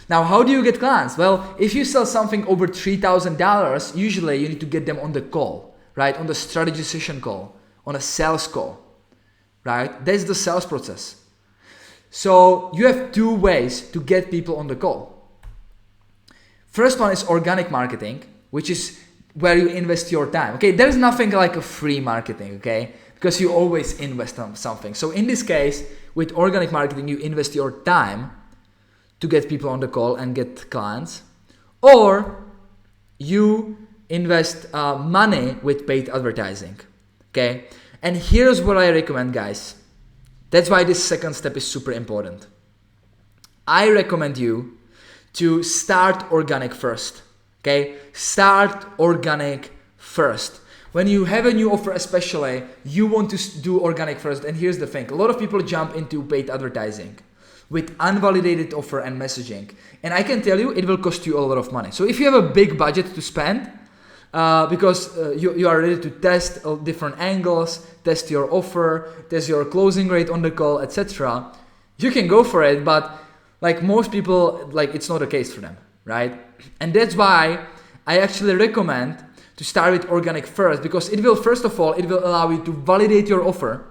Now, how do you get clients? Well, if you sell something over $3,000, usually you need to get them on the call, right? On the strategy session call, on a sales call, right? That's the sales process. So you have 2 ways to get people on the call. First one is organic marketing, which is where you invest your time. Okay, there's nothing like a free marketing, okay? Because you always invest on something. So in this case, with organic marketing, you invest your time to get people on the call and get clients, or you invest money with paid advertising, okay? And here's what I recommend, guys. That's why this second step is super important. I recommend you to start organic first, okay? Start organic first. When you have a new offer especially, you want to do organic first. And here's the thing. A lot of people jump into paid advertising with unvalidated offer and messaging. And I can tell you, it will cost you a lot of money. So if you have a big budget to spend, because you are ready to test different angles, test your offer, test your closing rate on the call, etc., you can go for it. But like most people, like it's not the case for them, right? And that's why I actually recommend to start with organic first, because it will, first of all, it will allow you to validate your offer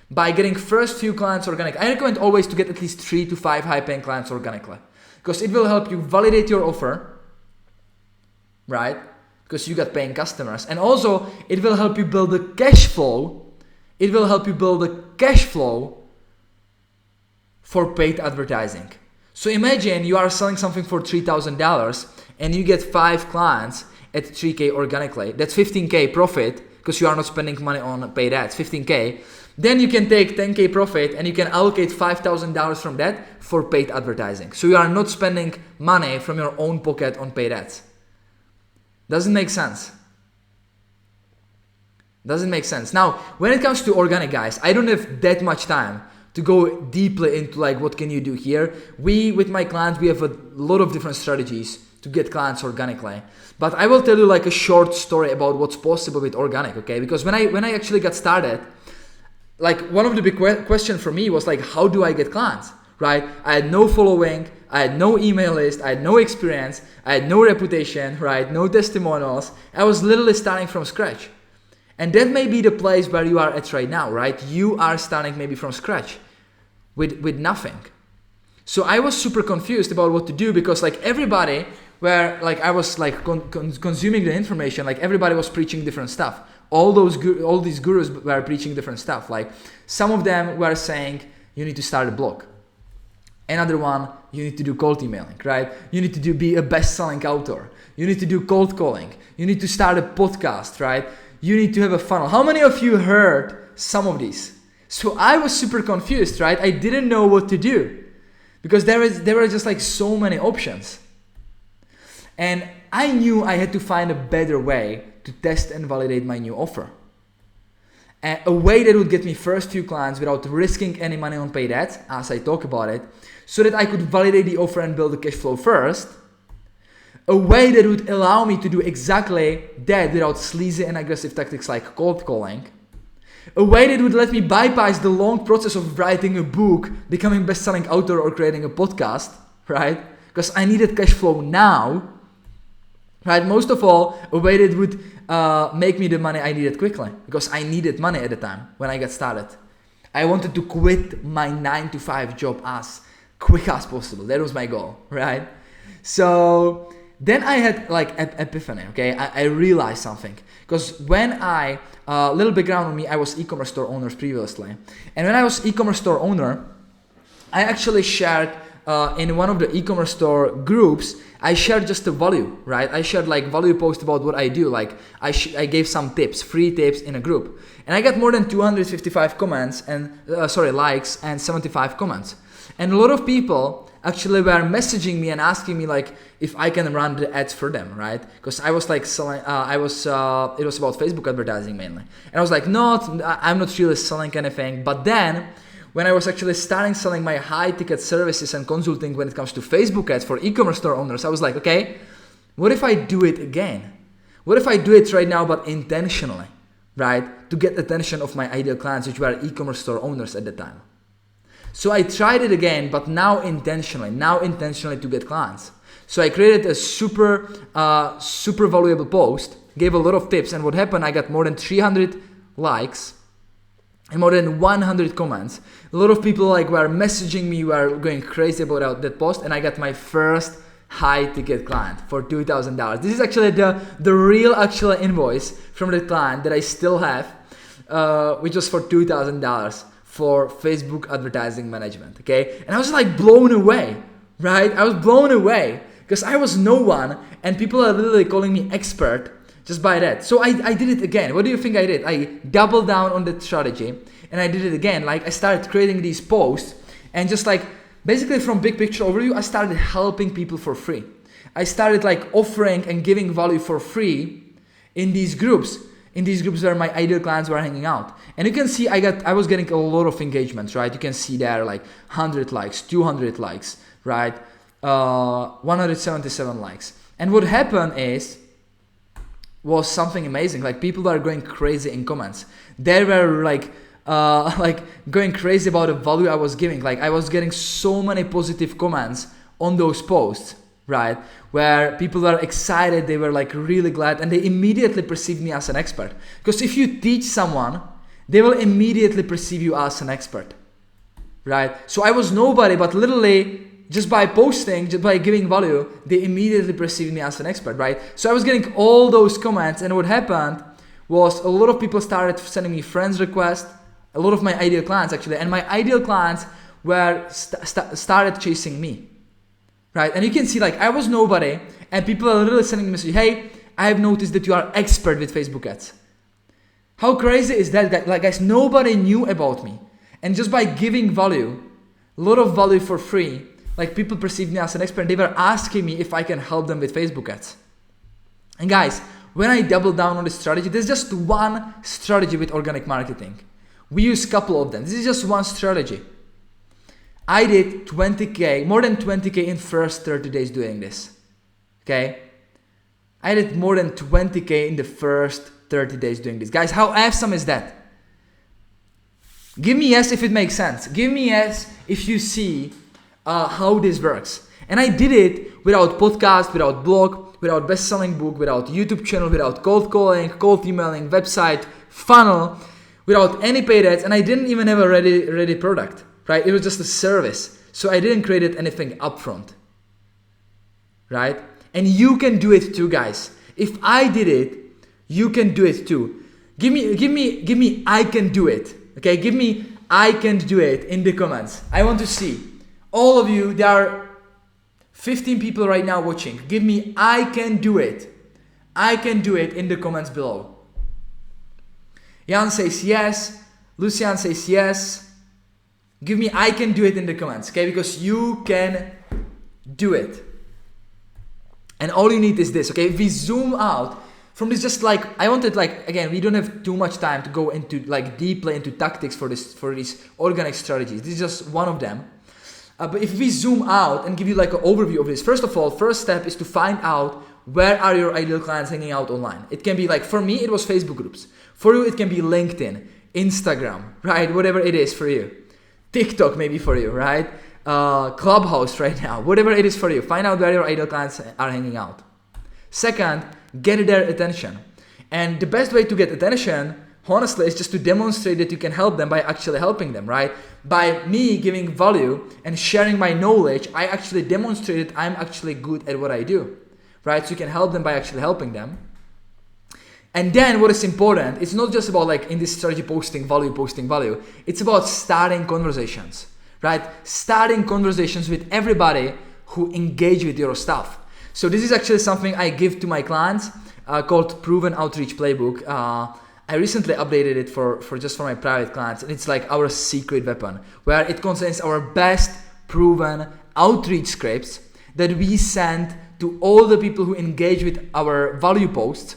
by getting first few clients organic. I recommend always to get at least 3 to 5 high-paying clients organically, because it will help you validate your offer, right? Because you got paying customers. And also, it will help you build the cash flow. It will help you build the cash flow for paid advertising. So imagine you are selling something for $3,000 and you get 5 clients at 3K organically. That's 15K profit, because you are not spending money on paid ads, 15K. Then you can take 10K profit and you can allocate $5,000 from that for paid advertising. So you are not spending money from your own pocket on paid ads. Doesn't make sense. Doesn't make sense. Now, when it comes to organic, guys, I don't have that much time to go deeply into like what can you do here. With my clients, we have a lot of different strategies to get clients organically. But I will tell you like a short story about what's possible with organic, okay? Because when I actually got started, like one of the big questions for me was like, how do I get clients, right? I had no following, I had no email list, I had no experience, I had no reputation, right? No testimonials. I was literally starting from scratch. And that may be the place where you are at right now, right? You are starting maybe from scratch with nothing. So I was super confused about what to do, because like everybody where like I was like consuming the information, like everybody was preaching different stuff. All these gurus were preaching different stuff. Like some of them were saying you need to start a blog. Another one, you need to do cold emailing, right? You need to be a best-selling author. You need to do cold calling. You need to start a podcast, right? You need to have a funnel. How many of you heard some of these? So I was super confused, right? I didn't know what to do, because there were just like so many options. And I knew I had to find a better way to test and validate my new offer. A way that would get me first few clients without risking any money on paid ads, as I talk about it, so that I could validate the offer and build the cash flow first. A way that would allow me to do exactly that without sleazy and aggressive tactics like cold calling. A way that would let me bypass the long process of writing a book, becoming best-selling author, or creating a podcast, right? Because I needed cash flow now. Right, most of all, a way that would make me the money I needed quickly, because I needed money at the time when I got started. I wanted to quit my 9-to-5 job as quick as possible. That was my goal, right? So then I had like an epiphany, okay? I realized something, because when little background on me, I was e-commerce store owner previously. And when I was e-commerce store owner, I actually shared in one of the e-commerce store groups, I shared just the value, right? I shared like value post about what I do. Like I gave some tips, free tips in a group. And I got more than 255 comments and, likes and 75 comments. And a lot of people actually were messaging me and asking me like if I can run the ads for them, right? Because I was like selling, it was about Facebook advertising mainly. And I was like, no, I'm not really selling anything. But then when I was actually starting selling my high ticket services and consulting when it comes to Facebook ads for e-commerce store owners, I was like, okay, what if I do it again? What if I do it right now but intentionally, right? To get attention of my ideal clients, which were e-commerce store owners at the time. So I tried it again, but now intentionally to get clients. So I created a super valuable post, gave a lot of tips, and what happened, I got more than 300 likes and more than 100 comments. A lot of people were messaging me, were going crazy about that post, and I got my first high ticket client for $2,000. This is actually the real actual invoice from the client that I still have, which was for $2,000 for Facebook advertising management, okay? And I was blown away, right? I was blown away because I was no one, and people are literally calling me expert just by that. So I did it again. What do you think I did? I doubled down on that strategy, and I did it again. I started creating these posts, and just basically from big picture overview, I started helping people for free. I started offering and giving value for free in these groups where my ideal clients were hanging out. And you can see I was getting a lot of engagements, right? You can see there 100 likes, 200 likes, right? 177 likes. And what happened was something amazing. People were going crazy in comments. They were going crazy about the value I was giving. I was getting so many positive comments on those posts, right? Where people were excited, they were really glad, and they immediately perceived me as an expert. Because if you teach someone, they will immediately perceive you as an expert, right? So I was nobody, but literally just by posting, just by giving value, they immediately perceived me as an expert, right? So I was getting all those comments, and what happened was a lot of people started sending me friends requests, a lot of my ideal clients actually, and my ideal clients were started chasing me, right? And you can see I was nobody, and people are literally sending me a message, hey, I have noticed that you are expert with Facebook ads. How crazy is that? Guys, nobody knew about me, and just by giving value, a lot of value for free, people perceived me as an expert. They were asking me if I can help them with Facebook ads. And guys, when I double down on this strategy, there's just one strategy with organic marketing. We use a couple of them. This is just one strategy. I did 20K, more than 20K in first 30 days doing this. Okay? I did more than 20K in the first 30 days doing this. Guys, how awesome is that? Give me yes if it makes sense. Give me yes if you see how this works. And I did it without podcast, without blog, without best-selling book, without YouTube channel, without cold calling, cold emailing, website, funnel, without any paid ads, and I didn't even have a ready product, right? It was just a service. So I didn't create anything upfront, right? And you can do it too, guys. If I did it, you can do it too. Give me I can do it. Okay, give me I can do it in the comments. I want to see. All of you, there are 15 people right now watching. Give me I can do it. I can do it in the comments below. Jan says yes. Lucian says yes. Give me I can do it in the comments, okay? Because you can do it. And all you need is this, okay? If we zoom out from this, just I wanted again, we don't have too much time to go into deeply into tactics for these organic strategies. This is just one of them. But if we zoom out and give you an overview of this, first of all, first step is to find out where are your ideal clients hanging out online. It can be for me, it was Facebook groups. For you, it can be LinkedIn, Instagram, right? Whatever it is for you. TikTok maybe for you, right? Clubhouse right now, whatever it is for you. Find out where your ideal clients are hanging out. Second, get their attention. And the best way to get attention, honestly, is just to demonstrate that you can help them by actually helping them, right? By me giving value and sharing my knowledge, I actually demonstrated I'm actually good at what I do, right? So you can help them by actually helping them. And then what is important, it's not just about in this strategy posting value. It's about starting conversations, right? Starting conversations with everybody who engage with your stuff. So this is actually something I give to my clients called Proven Outreach Playbook. I recently updated it for my private clients, and it's our secret weapon, where it contains our best proven outreach scripts that we send to all the people who engage with our value posts,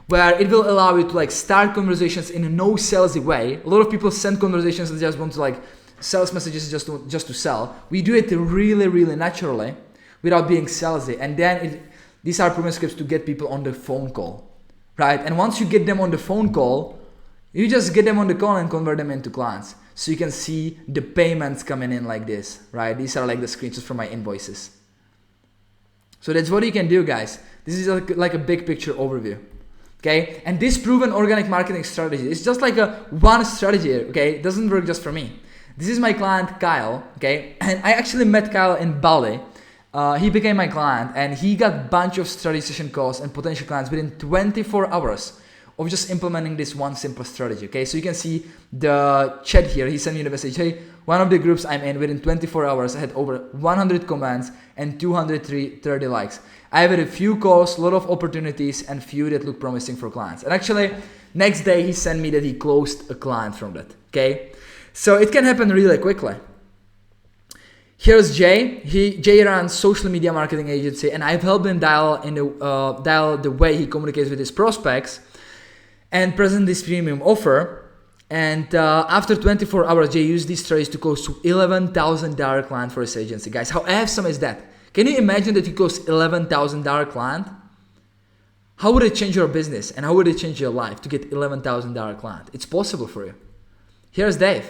where it will allow you to start conversations in a no salesy way. A lot of people send conversations and just want to sales messages just to sell. We do it really, really naturally without being salesy. And then these are proven scripts to get people on the phone call, right? And once you get them on the phone call, you just get them on the call and convert them into clients. So you can see the payments coming in like this, right? These are like the screenshots from my invoices. So that's what you can do, guys. This is like a big picture overview. Okay, and this proven organic marketing strategy is just like a one strategy, okay? It doesn't work just for me. This is my client Kyle, okay? And I actually met Kyle in Bali. He became my client and he got a bunch of strategy session calls and potential clients within 24 hours of just implementing this one simple strategy, okay? So you can see the chat here. He sent me the message, hey, one of the groups I'm in within 24 hours, I had over 100 comments and 230 likes. I have had a few calls, a lot of opportunities, and few that look promising for clients. And actually, next day he sent me that he closed a client from that, okay? So it can happen really quickly. Here's Jay. Jay runs social media marketing agency, and I've helped him dial the way he communicates with his prospects and present this premium offer. And after 24 hours, Jay used these strategies to close to $11,000 client for his agency. Guys, how awesome is that? Can you imagine that you close $11,000 client? How would it change your business and how would it change your life to get $11,000 client? It's possible for you. Here's Dave.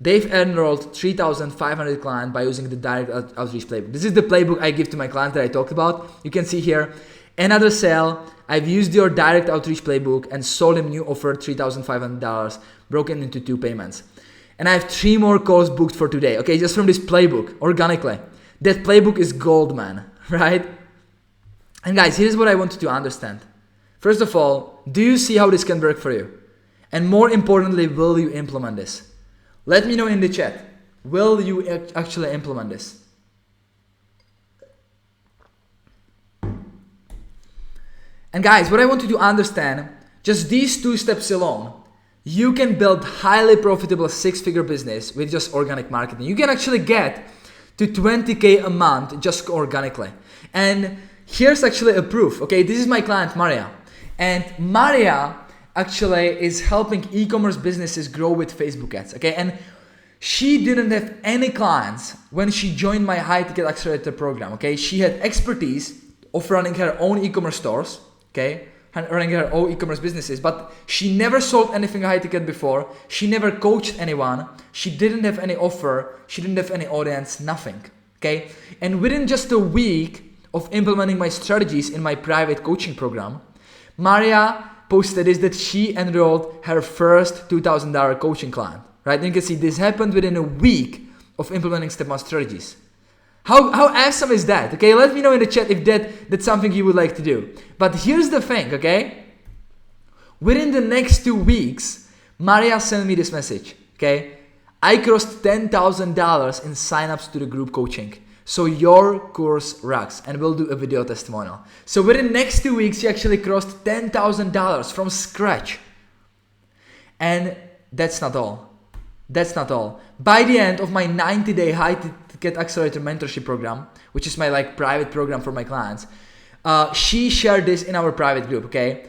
Dave enrolled 3,500 clients by using the direct outreach playbook. This is the playbook I give to my clients that I talked about. You can see here, another sale. I've used your direct outreach playbook and sold him new offer, $3,500, broken into 2 payments. And I have 3 more calls booked for today. Okay, just from this playbook, organically. That playbook is gold, man, right? And guys, here's what I want you to understand. First of all, do you see how this can work for you? And more importantly, will you implement this? Let me know in the chat. Will you actually implement this? And guys, what I want you to understand, just these 2 steps alone, you can build highly profitable 6-figure business with just organic marketing. You can actually get to 20K a month just organically. And here's actually a proof. Okay, this is my client Maria. And Maria actually is helping e-commerce businesses grow with Facebook ads. Okay, and she didn't have any clients when she joined my high ticket accelerator program. Okay, she had expertise of running her own e-commerce stores. Okay, running her own e-commerce businesses, but she never sold anything high ticket before. She never coached anyone. She didn't have any offer. She didn't have any audience, nothing. Okay, and within just a week of implementing my strategies in my private coaching program, Maria posted is that she enrolled her first $2,000 coaching client. Right, and you can see this happened within a week of implementing Stepan strategies. How awesome is that? Okay, let me know in the chat if that's something you would like to do. But here's the thing, okay? Within the next 2 weeks, Maria sent me this message, okay? I crossed $10,000 in signups to the group coaching. So your course rocks, and we'll do a video testimonial. So within the next 2 weeks, she actually crossed $10,000 from scratch. And that's not all. That's not all. By the end of my 90-day high ticket accelerator mentorship program, which is my like private program for my clients, she shared this in our private group. Okay,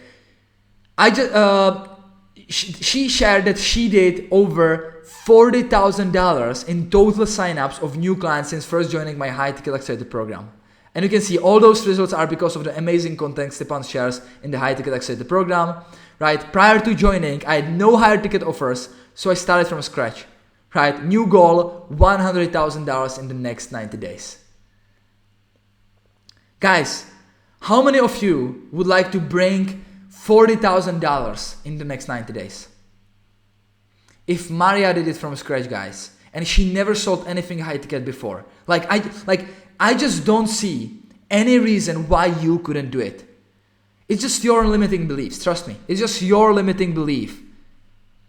she shared that she did over $40,000 in total signups of new clients since first joining my high ticket accelerator program. And you can see all those results are because of the amazing content Stepan shares in the high ticket accelerator program. Right, prior to joining, I had no higher ticket offers, so I started from scratch. Right, new goal, $100,000 in the next 90 days. Guys, how many of you would like to bring $40,000 in the next 90 days? If Maria did it from scratch, guys, and she never sold anything high ticket before, I just don't see any reason why you couldn't do it. It's just your limiting beliefs, trust me. It's just your limiting belief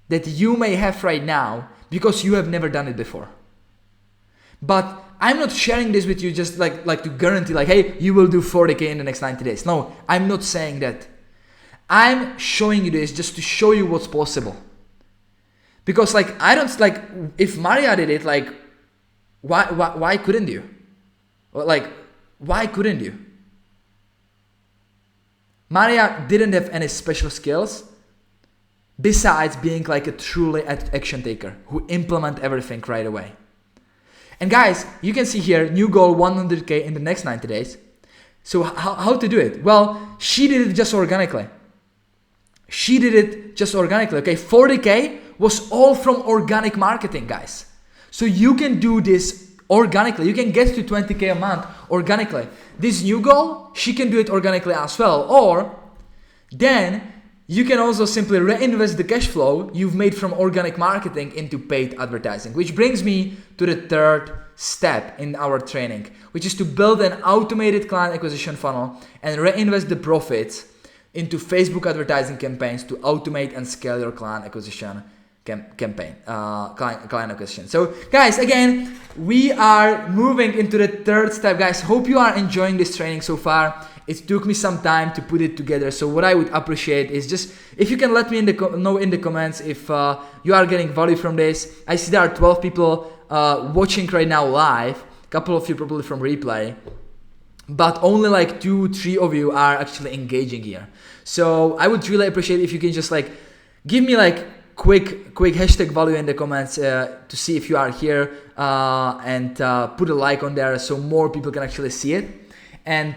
that you may have right now because you have never done it before. But I'm not sharing this with you just like to guarantee like, hey, you will do 40K in the next 90 days. No, I'm not saying that. I'm showing you this just to show you what's possible. Because like, I don't like, if Maria did it, like, why couldn't you? Like, why couldn't you? Maria didn't have any special skills besides being like a truly action taker who implement everything right away. And guys, you can see here, new goal 100K in the next 90 days. So how to do it? Well, she did it just organically. Okay, 40K was all from organic marketing, guys. So you can do this organically. You can get to 20K a month organically. This new goal, she can do it organically as well. Or then you can also simply reinvest the cash flow you've made from organic marketing into paid advertising, which brings me to the third step in our training, which is to build an automated client acquisition funnel and reinvest the profits into Facebook advertising campaigns to automate and scale your client acquisition client acquisition. So guys, again, we are moving into the third step. Guys, hope you are enjoying this training so far. It took me some time to put it together. So what I would appreciate is just if you can let me know in the comments if you are getting value from this. I see there are 12 people watching right now live. A couple of you probably from replay, but only like 2-3 of you are actually engaging here. So I would really appreciate if you can just like give me like quick hashtag value in the comments to see if you are here and put a like on there so more people can actually see it. And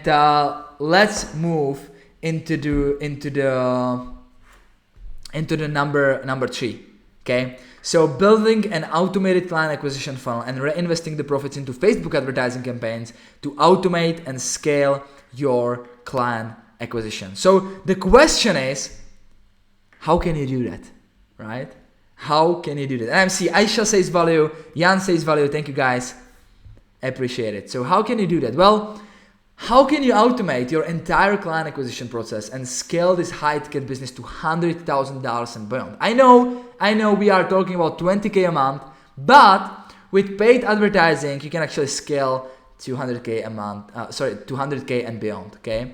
let's move into the number 3. Okay, so building an automated client acquisition funnel and reinvesting the profits into Facebook advertising campaigns to automate and scale your client acquisition. So the question is, how can you do that? Right? How can you do that? And I see Aisha says value, Jan says value. Thank you guys. Appreciate it. So how can you do that? Well, how can you automate your entire client acquisition process and scale this high-ticket business to $100,000 and beyond? I know we are talking about 20K a month, but with paid advertising, you can actually scale to 100K a month, to 100K and beyond, okay?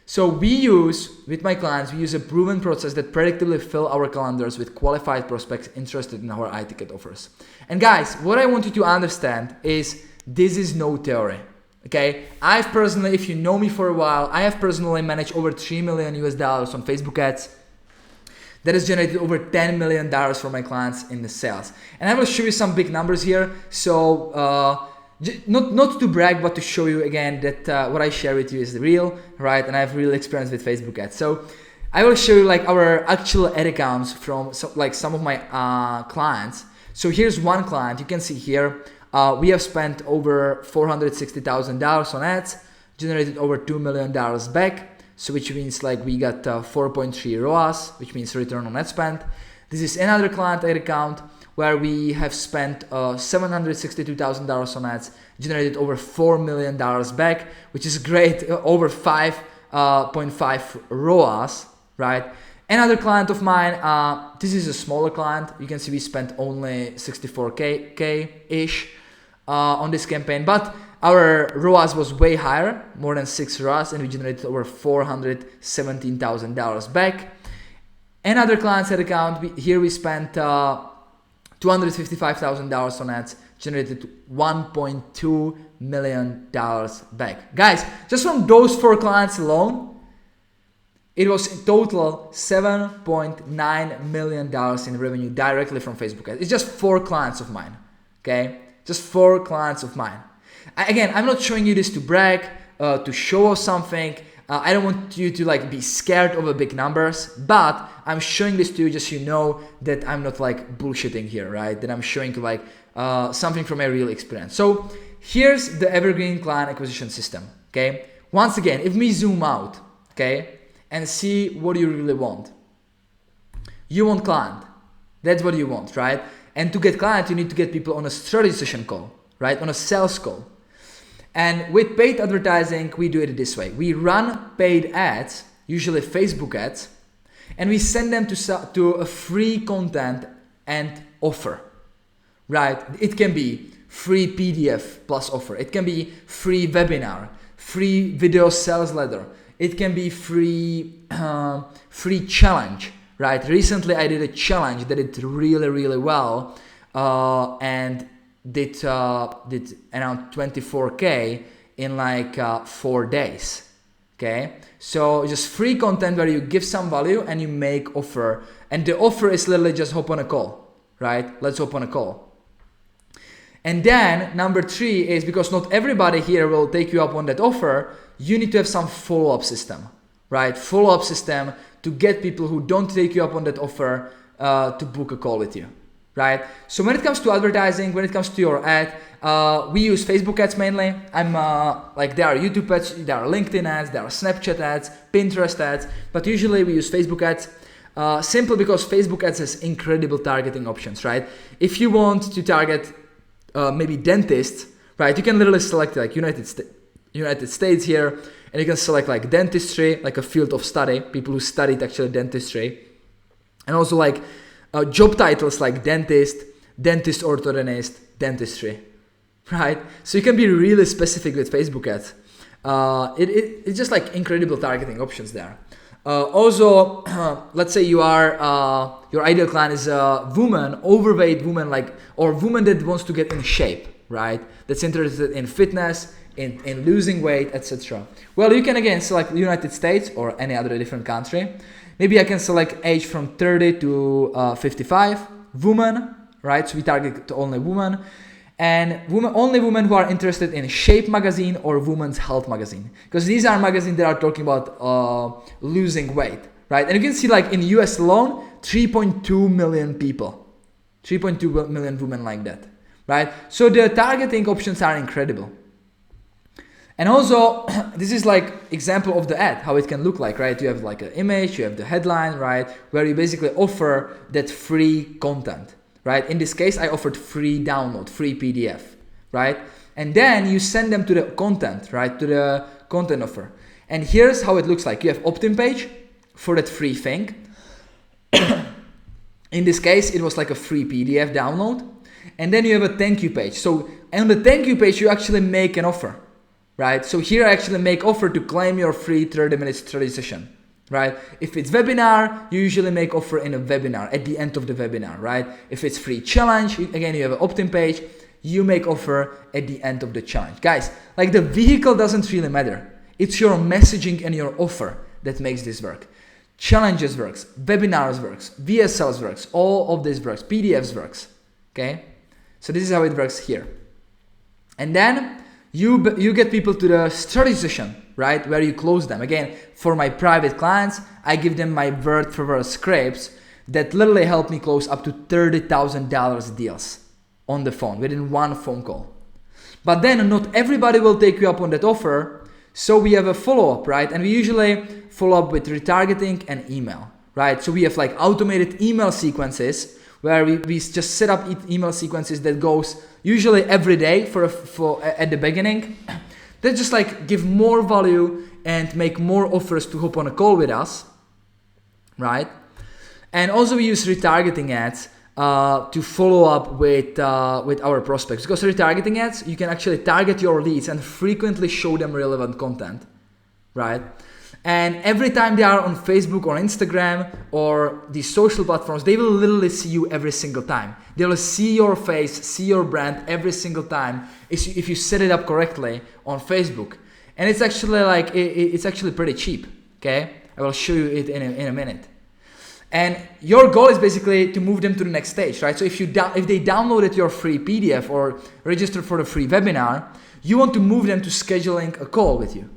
So with my clients, we use a proven process that predictably fill our calendars with qualified prospects interested in our high-ticket offers. And guys, what I want you to understand is this is no theory, okay? I've personally, if you know me for a while, I have personally managed over $3 million on Facebook ads. That has generated over $10 million for my clients in the sales. And I will show you some big numbers here. So, not to brag, but to show you again that what I share with you is real, right? And I have real experience with Facebook ads. So I will show you like our actual ad accounts from some of my clients. So here's one client. You can see here we have spent over $460,000 on ads, generated over $2 million back. So which means like we got 4.3 ROAS, which means return on ad spend. This is another client ad account where we have spent $762,000 on ads, generated over $4 million back, which is great, over 5.5 ROAS, right? Another client of mine, this is a smaller client. You can see we spent only 64K-ish on this campaign, but our ROAS was way higher, more than 6 ROAS, and we generated over $417,000 back. Another client's ad account, here we spent $255,000 on ads, generated $1.2 million back. Guys, just from those 4 clients alone, it was in total $7.9 million in revenue directly from Facebook ads. It's just 4 clients of mine, okay? Just 4 clients of mine. Again, I'm not showing you this to brag, to show off something. I don't want you to like be scared of the big numbers, but I'm showing this to you just so you know that I'm not like bullshitting here, right? That I'm showing you like something from a real experience. So here's the evergreen client acquisition system, okay? Once again, if we zoom out, okay, and see what you really want. You want client. That's what you want, right? And to get client, you need to get people on a strategy session call, right? On a sales call. And with paid advertising, we do it this way. We run paid ads, usually Facebook ads, and we send them to a free content and offer, right? It can be free PDF plus offer. It can be free webinar, free video sales letter. It can be free challenge, right? Recently, I did a challenge that did really, really well and did around 24K in like 4 days. Okay, so just free content where you give some value and you make offer, and the offer is literally just hop on a call, right? Let's hop on a call. And then number 3 is, because not everybody here will take you up on that offer, you need to have some follow-up system, right? Follow-up system to get people who don't take you up on that offer to book a call with you, right? So when it comes to advertising, when it comes to your ad, we use Facebook ads mainly. There are YouTube ads, there are LinkedIn ads, there are Snapchat ads, Pinterest ads, but usually we use Facebook ads. Simple because Facebook ads has incredible targeting options, right? If you want to target maybe dentists, right, you can literally select like United States here, and you can select like dentistry, like a field of study, people who studied actually dentistry, and also like job titles like dentist, dentist orthodontist, dentistry, right? So you can be really specific with Facebook ads. It's just like incredible targeting options there. Also, let's say you are your ideal client is a woman, overweight woman, or woman that wants to get in shape, right? That's interested in fitness, in losing weight, etc. Well, you can again select United States or any other different country. Maybe I can select age from 30 to 55, woman, right? So we target only women. And only women who are interested in Shape magazine or Women's Health magazine, because these are magazines that are talking about losing weight, right? And you can see like in the US alone, 3.2 million people, 3.2 million women like that, right? So the targeting options are incredible. And also, this is like example of the ad, how it can look like, right? You have like an image, you have the headline, right? Where you basically offer that free content. Right? In this case, I offered free download, free PDF, right? And then you send them to the content, right? To the content offer. And here's how it looks like. You have opt-in page for that free thing. In this case, it was like a free PDF download. And then you have a thank you page. So on the thank you page, you actually make an offer, right? So here I actually make offer to claim your free 30 minutes study session. Right? If it's webinar, you usually make offer in a webinar at the end of the webinar, right? If it's free challenge, again, you have an opt-in page, you make offer at the end of the challenge. Guys, like the vehicle doesn't really matter. It's your messaging and your offer that makes this work. Challenges works, webinars works, VSLs works, all of this works, PDFs works, okay? So this is how it works here. And then you get people to the study session, right? Where you close them. Again, for my private clients, I give them my word for word scripts that literally help me close up to $30,000 deals on the phone within one phone call. But then not everybody will take you up on that offer. So we have a follow-up, right? And we usually follow up with retargeting and email, right? So we have like automated email sequences where we just set up email sequences that goes usually every day for at the beginning. That just like give more value and make more offers to hop on a call with us, right? And also we use retargeting ads to follow up with our prospects, because retargeting ads, you can actually target your leads and frequently show them relevant content, right? And every time they are on Facebook or Instagram or these social platforms, they will literally see you every single time. They will see your face, see your brand every single time if you set it up correctly on Facebook. And it's actually like, it's actually pretty cheap, okay? I will show you it in a minute. And your goal is basically to move them to the next stage, right? So if they downloaded your free PDF or registered for the free webinar, you want to move them to scheduling a call with you.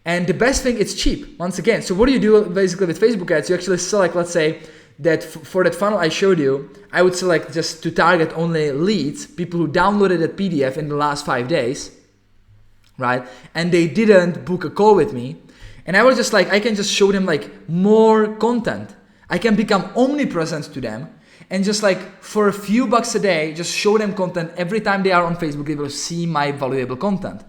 And the best thing, it's cheap, once again. So what do you do basically with Facebook ads? You actually select, let's say, that for that funnel I showed you, I would select just to target only leads, people who downloaded that PDF in the last 5 days, right? And they didn't book a call with me. And I was just like, I can just show them like more content. I can become omnipresent to them. And just like for a few bucks a day, just show them content. Every time they are on Facebook, they will see my valuable content.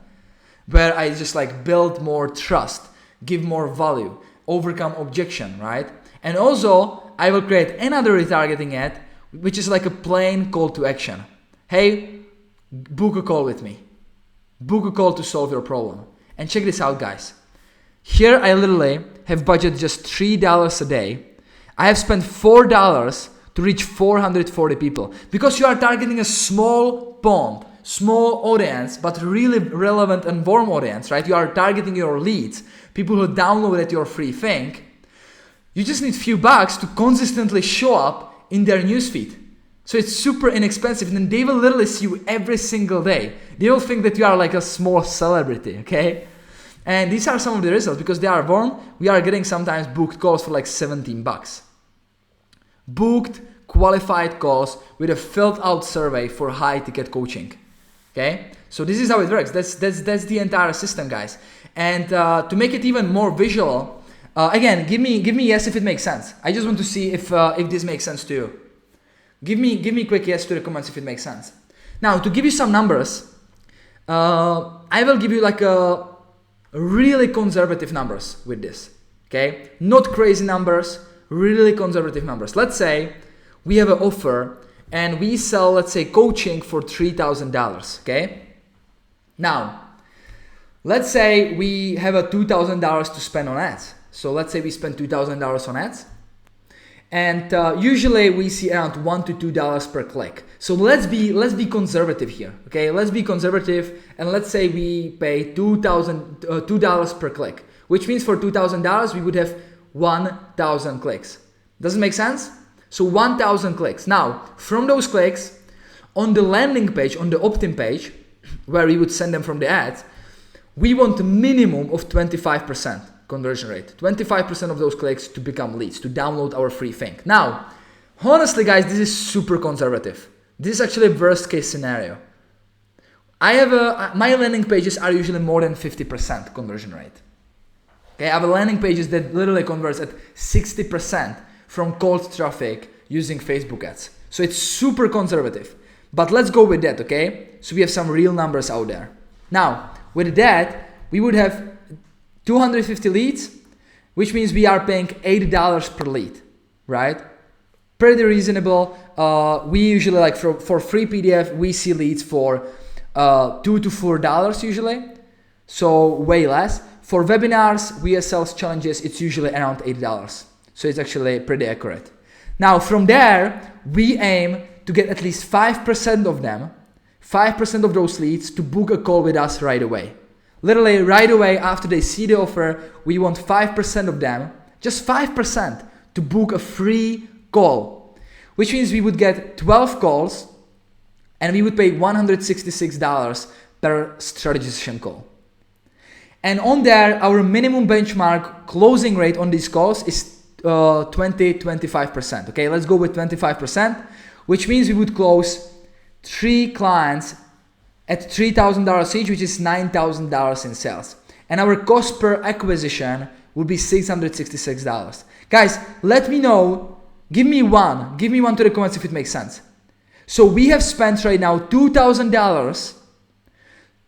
Where I just like build more trust, give more value, overcome objection, right? And also, I will create another retargeting ad, which is like a plain call to action. Hey, book a call with me. Book a call to solve your problem. And check this out, guys. Here I literally have budgeted just $3 a day. I have spent $4 to reach 440 people. Because you are targeting a small pond, small audience, but really relevant and warm audience, right? You are targeting your leads, people who downloaded your free thing. You just need few bucks to consistently show up in their newsfeed. So it's super inexpensive, and they will literally see you every single day. They will think that you are like a small celebrity, okay? And these are some of the results. Because they are warm, we are getting sometimes booked calls for like 17 bucks. Booked, qualified calls with a filled out survey for high ticket coaching. Okay? So this is how it works. That's the entire system, guys. And to make it even more visual, again, give me yes if it makes sense. I just want to see if this makes sense to you. Give me quick yes to the comments if it makes sense. Now, to give you some numbers, I will give you like a really conservative numbers with this. Okay? Not crazy numbers, really conservative numbers. Let's say we have an offer and we sell, let's say, coaching for $3,000. Okay? Now, let's say we have a $2,000 to spend on ads. So let's say we spend $2,000 on ads. And usually we see around $1 to $2 per click. So let's be conservative here, okay? Let's be conservative, and let's say we pay $2 per click, which means for $2,000 we would have 1,000 clicks. Does it make sense? So 1,000 clicks. Now, from those clicks, on the landing page, on the opt-in page, where we would send them from the ads, we want a minimum of 25%. Conversion rate, 25% of those clicks to become leads, to download our free thing. Now, honestly, guys, this is super conservative. This is actually worst case scenario. I have my landing pages are usually more than 50% conversion rate. Okay, I have landing pages that literally converts at 60% from cold traffic using Facebook ads. So it's super conservative. But let's go with that, okay? So we have some real numbers out there. Now, with that, we would have 250 leads, which means we are paying $8 per lead, right? Pretty reasonable. We usually, like for free PDF, we see leads for $2 to $4 usually, so way less. For webinars, VSL challenges, it's usually around $8. So it's actually pretty accurate. Now from there, we aim to get at least 5% of them, 5% of those leads to book a call with us right away. Literally right away after they see the offer, we want 5% of them, just 5%, to book a free call, which means we would get 12 calls and we would pay $166 per strategy session call. And on there, our minimum benchmark closing rate on these calls is 25%. Okay, let's go with 25%, which means we would close 3 clients at $3,000 each, which is $9,000 in sales. And our cost per acquisition would be $666. Guys, let me know, give me one to the comments if it makes sense. So we have spent right now $2,000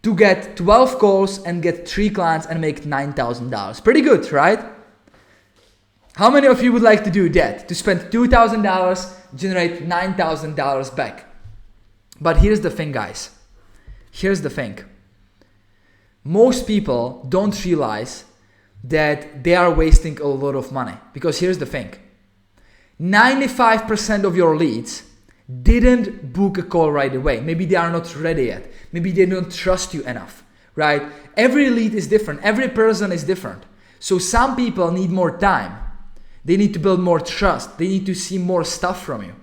to get 12 calls and get 3 clients and make $9,000. Pretty good, right? How many of you would like to do that? To spend $2,000, generate $9,000 back. But here's the thing, guys. Here's the thing. Most people don't realize that they are wasting a lot of money. Because here's the thing. 95% of your leads didn't book a call right away. Maybe they are not ready yet. Maybe they don't trust you enough, right? Every lead is different. Every person is different. So some people need more time. They need to build more trust. They need to see more stuff from you.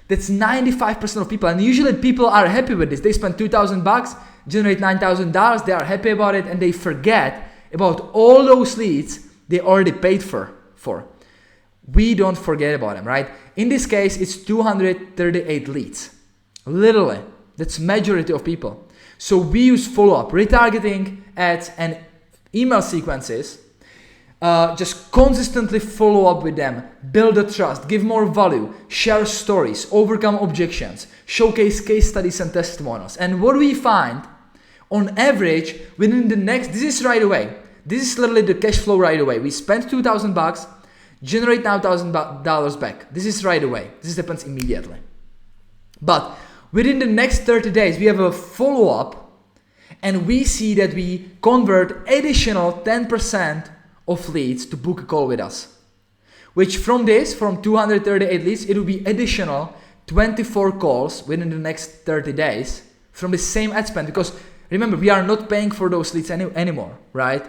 That's 95% of people, and usually people are happy with this. They spend $2,000, generate $9,000, they are happy about it, and they forget about all those leads they already paid for. We don't forget about them, right? In this case, it's 238 leads. Literally, that's majority of people. So we use follow-up, retargeting ads, and email sequences. Just consistently follow up with them, build the trust, give more value, share stories, overcome objections, showcase case studies and testimonials. And what we find, on average, within the next, this is right away. This is literally the cash flow right away. We spent $2,000, generate $9,000 back. This is right away. This happens immediately. But within the next 30 days, we have a follow-up, and we see that we convert additional 10% of leads to book a call with us, which from 238 leads, it will be additional 24 calls within the next 30 days from the same ad spend, because remember, we are not paying for those leads anymore, right?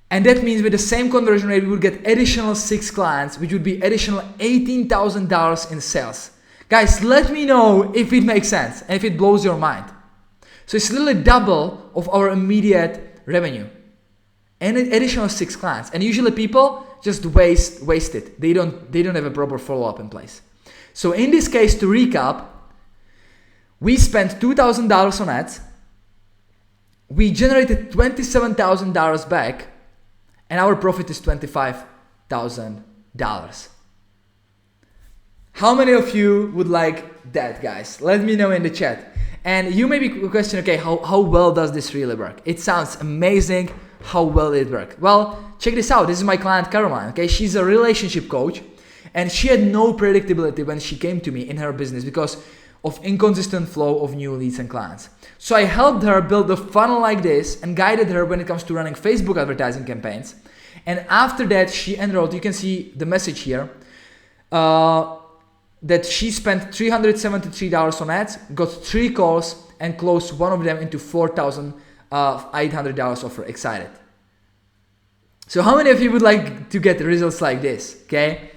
And that means with the same conversion rate, we would get additional 6 clients, which would be additional $18,000 in sales. Guys, let me know if it makes sense and if it blows your mind. So it's literally double of our immediate revenue and an additional 6 clients. And usually people just waste it. They don't have a proper follow-up in place. So in this case, to recap, we spent $2,000 on ads. We generated $27,000 back, and our profit is $25,000. How many of you would like that, guys? Let me know in the chat. And you may be questioning, okay, how well does this really work? It sounds amazing. How well it worked? Well, check this out. This is my client Caroline. Okay, she's a relationship coach, and she had no predictability when she came to me in her business because of inconsistent flow of new leads and clients. So I helped her build a funnel like this and guided her when it comes to running Facebook advertising campaigns. And after that, she enrolled. You can see the message here. That she spent $373 on ads, got 3 calls, and closed one of them into $4,800 offer. Excited. So how many of you would like to get results like this? Okay.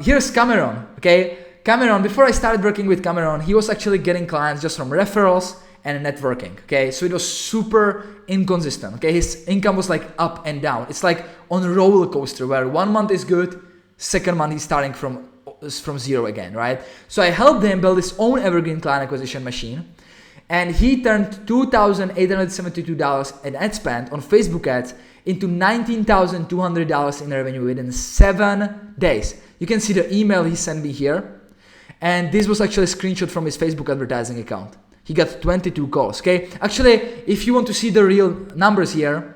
Here's Cameron. Okay. Cameron, before I started working with Cameron, he was actually getting clients just from referrals and networking. Okay. So it was super inconsistent. Okay. His income was like up and down. It's like on a roller coaster where 1 month is good, second month he's starting from zero again, right? So I helped him build his own evergreen client acquisition machine, and he turned $2,872 in ad spend on Facebook ads into $19,200 in revenue within 7 days. You can see the email he sent me here, and this was actually a screenshot from his Facebook advertising account. He got 22 calls. Okay, actually, if you want to see the real numbers here,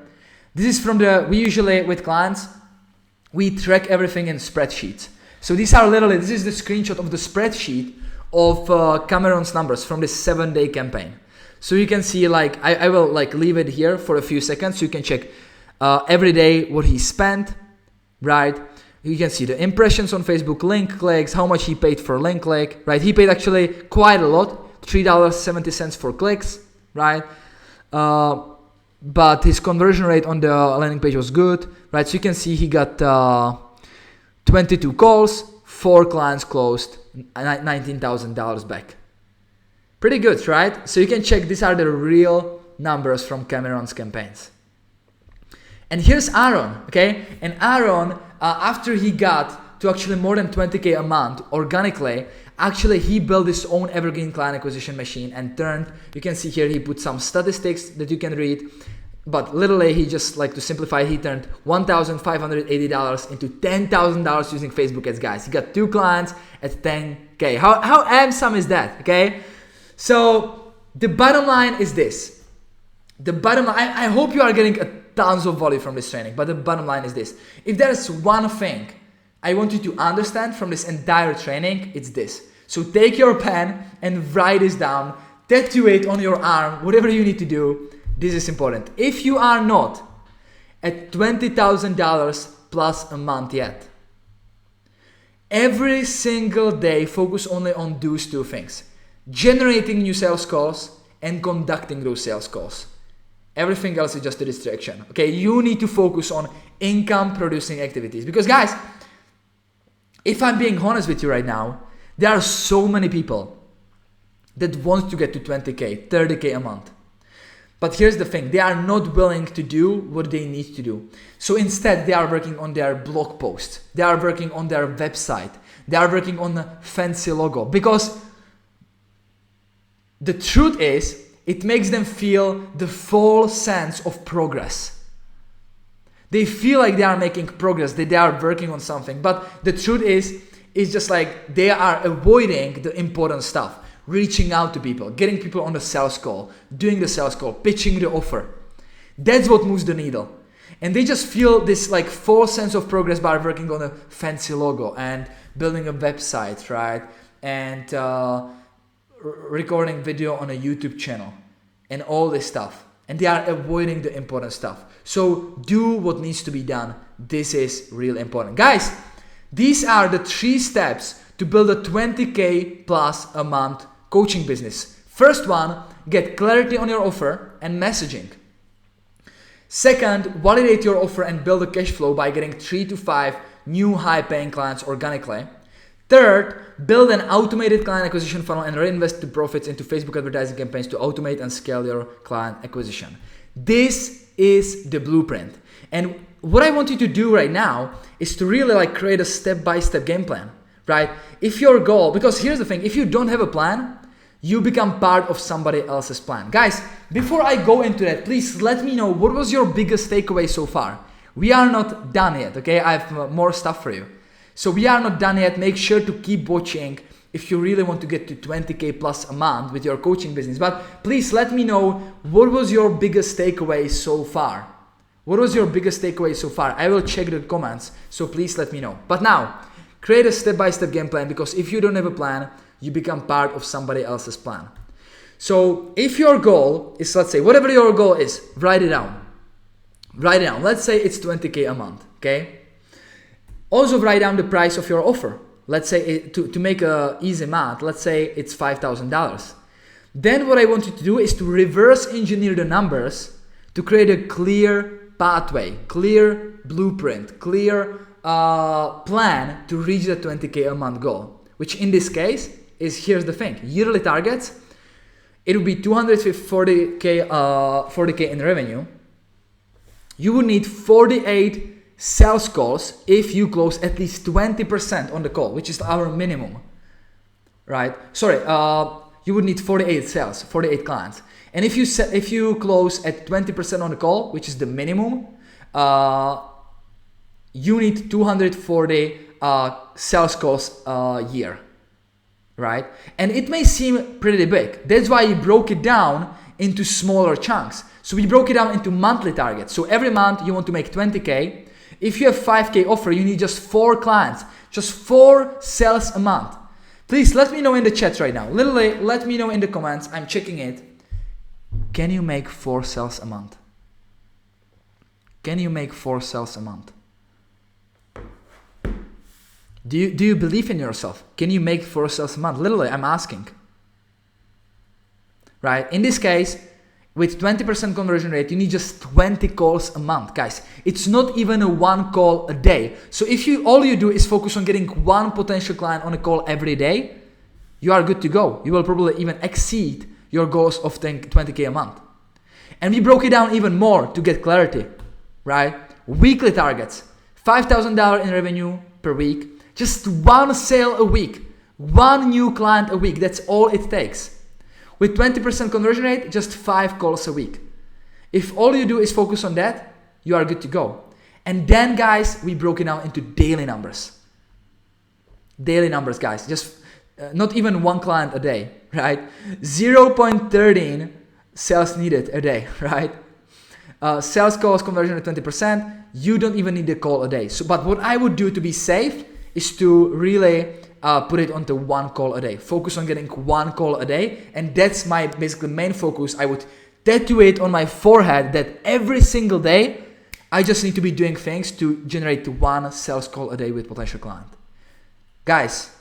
this is from we usually with clients, we track everything in spreadsheets. So these are literally, this is the screenshot of the spreadsheet of Cameron's numbers from this 7-day campaign. So you can see, like, I will like leave it here for a few seconds so you can check every day what he spent, right? You can see the impressions on Facebook, link clicks, how much he paid for link click, right? He paid actually quite a lot, $3.70 for clicks, right? But his conversion rate on the landing page was good, right? So you can see he got 22 calls, 4 clients closed, $19,000 back. Pretty good, right? So you can check, these are the real numbers from Cameron's campaigns. And here's Aaron, okay? And Aaron, after he got to actually more than 20K a month organically, actually he built his own evergreen client acquisition machine and turned, you can see here, he put some statistics that you can read. But literally, he just, like, to simplify, he turned $1,580 into $10,000 using Facebook ads, guys. He got 2 clients at 10K. How awesome is that, okay? So the bottom line is this. The bottom line, I hope you are getting tons of value from this training, but the bottom line is this. If there's one thing I want you to understand from this entire training, it's this. So take your pen and write this down, tattoo it on your arm, whatever you need to do. This is important. If you are not at $20,000 plus a month yet, every single day focus only on those 2 things. Generating new sales calls and conducting those sales calls. Everything else is just a distraction. Okay, you need to focus on income producing activities. Because guys, if I'm being honest with you right now, there are so many people that want to get to 20K, 30K a month. But here's the thing, they are not willing to do what they need to do. So instead, they are working on their blog posts. They are working on their website. They are working on a fancy logo. Because the truth is, it makes them feel the false sense of progress. They feel like they are making progress, that they are working on something. But the truth is, it's just like they are avoiding the important stuff. Reaching out to people, getting people on the sales call, doing the sales call, pitching the offer. That's what moves the needle. And they just feel this like false sense of progress by working on a fancy logo and building a website, right? And recording video on a YouTube channel and all this stuff. And they are avoiding the important stuff. So do what needs to be done. This is really important. Guys, these are the 3 steps to build a 20K plus a month coaching business. First one, get clarity on your offer and messaging. Second, validate your offer and build a cash flow by getting 3 to 5 new high-paying clients organically. Third, build an automated client acquisition funnel and reinvest the profits into Facebook advertising campaigns to automate and scale your client acquisition. This is the blueprint. And what I want you to do right now is to really like create a step-by-step game plan, right? If your goal, because here's the thing, if you don't have a plan, you become part of somebody else's plan. Guys, before I go into that, please let me know what was your biggest takeaway so far. We are not done yet, okay? I have more stuff for you. So we are not done yet. Make sure to keep watching if you really want to get to 20K plus a month with your coaching business. But please let me know what was your biggest takeaway so far. What was your biggest takeaway so far? I will check the comments, so please let me know. But now, create a step-by-step game plan, because if you don't have a plan, you become part of somebody else's plan. So if your goal is, let's say, whatever your goal is, write it down. Write it down. Let's say it's 20K a month, okay? Also write down the price of your offer. Let's say, to make a easy math, let's say it's $5,000. Then what I want you to do is to reverse engineer the numbers to create a clear pathway, clear blueprint, clear plan to reach the 20K a month goal, which in this case is, here's the thing, yearly targets, it would be 40K in revenue. You would need 48 sales calls if you close at least 20% on the call, which is our minimum, right? Sorry, you would need 48 sales, 48 clients. And if you close at 20% on the call, which is the minimum, you need 240 sales calls a year, right? And it may seem pretty big. That's why you broke it down into smaller chunks. So we broke it down into monthly targets. So every month you want to make 20K. If you have 5K offer, you need just 4 clients, just 4 sales a month. Please let me know in the chat right now. Literally, let me know in the comments. I'm checking it. Can you make 4 sales a month? Can you make 4 sales a month? Do you believe in yourself? Can you make 4 sales a month? Literally, I'm asking. Right? In this case, with 20% conversion rate, you need just 20 calls a month, guys. It's not even a 1 call a day. So if all you do is focus on getting 1 potential client on a call every day, you are good to go. You will probably even exceed your goals of 20K a month. And we broke it down even more to get clarity, right? Weekly targets, $5,000 in revenue per week, just 1 sale a week, 1 new client a week. That's all it takes. With 20% conversion rate, just 5 calls a week. If all you do is focus on that, you are good to go. And then, guys, we broke it down into daily numbers. Daily numbers, guys. Just not even 1 client a day, right? 0.13 sales needed a day, right? Sales calls conversion at 20%. You don't even need a call a day. So, but what I would do to be safe is to really put it onto 1 call a day. Focus on getting 1 call a day. And that's my basically main focus. I would tattoo it on my forehead that every single day, I just need to be doing things to generate 1 sales call a day with potential client. Guys,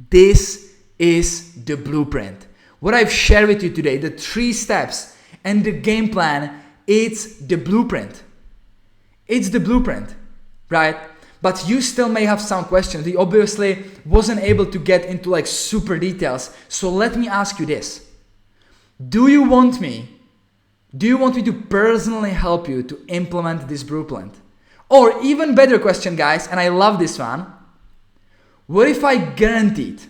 this is the blueprint. What I've shared with you today, the 3 steps and the game plan, it's the blueprint. It's the blueprint, right? But you still may have some questions. We obviously wasn't able to get into like super details. So let me ask you this. Do you want me to personally help you to implement this blueprint? Or even better question, guys, and I love this one. What if I guaranteed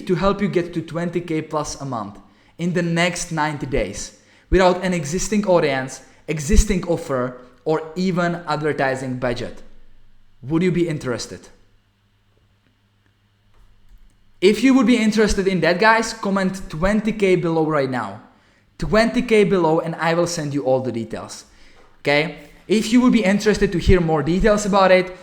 to help you get to 20K plus a month in the next 90 days without an existing audience, existing offer, or even advertising budget? Would you be interested? If you would be interested in that, guys, comment 20K below right now. 20K below and I will send you all the details. Okay? If you would be interested to hear more details about it,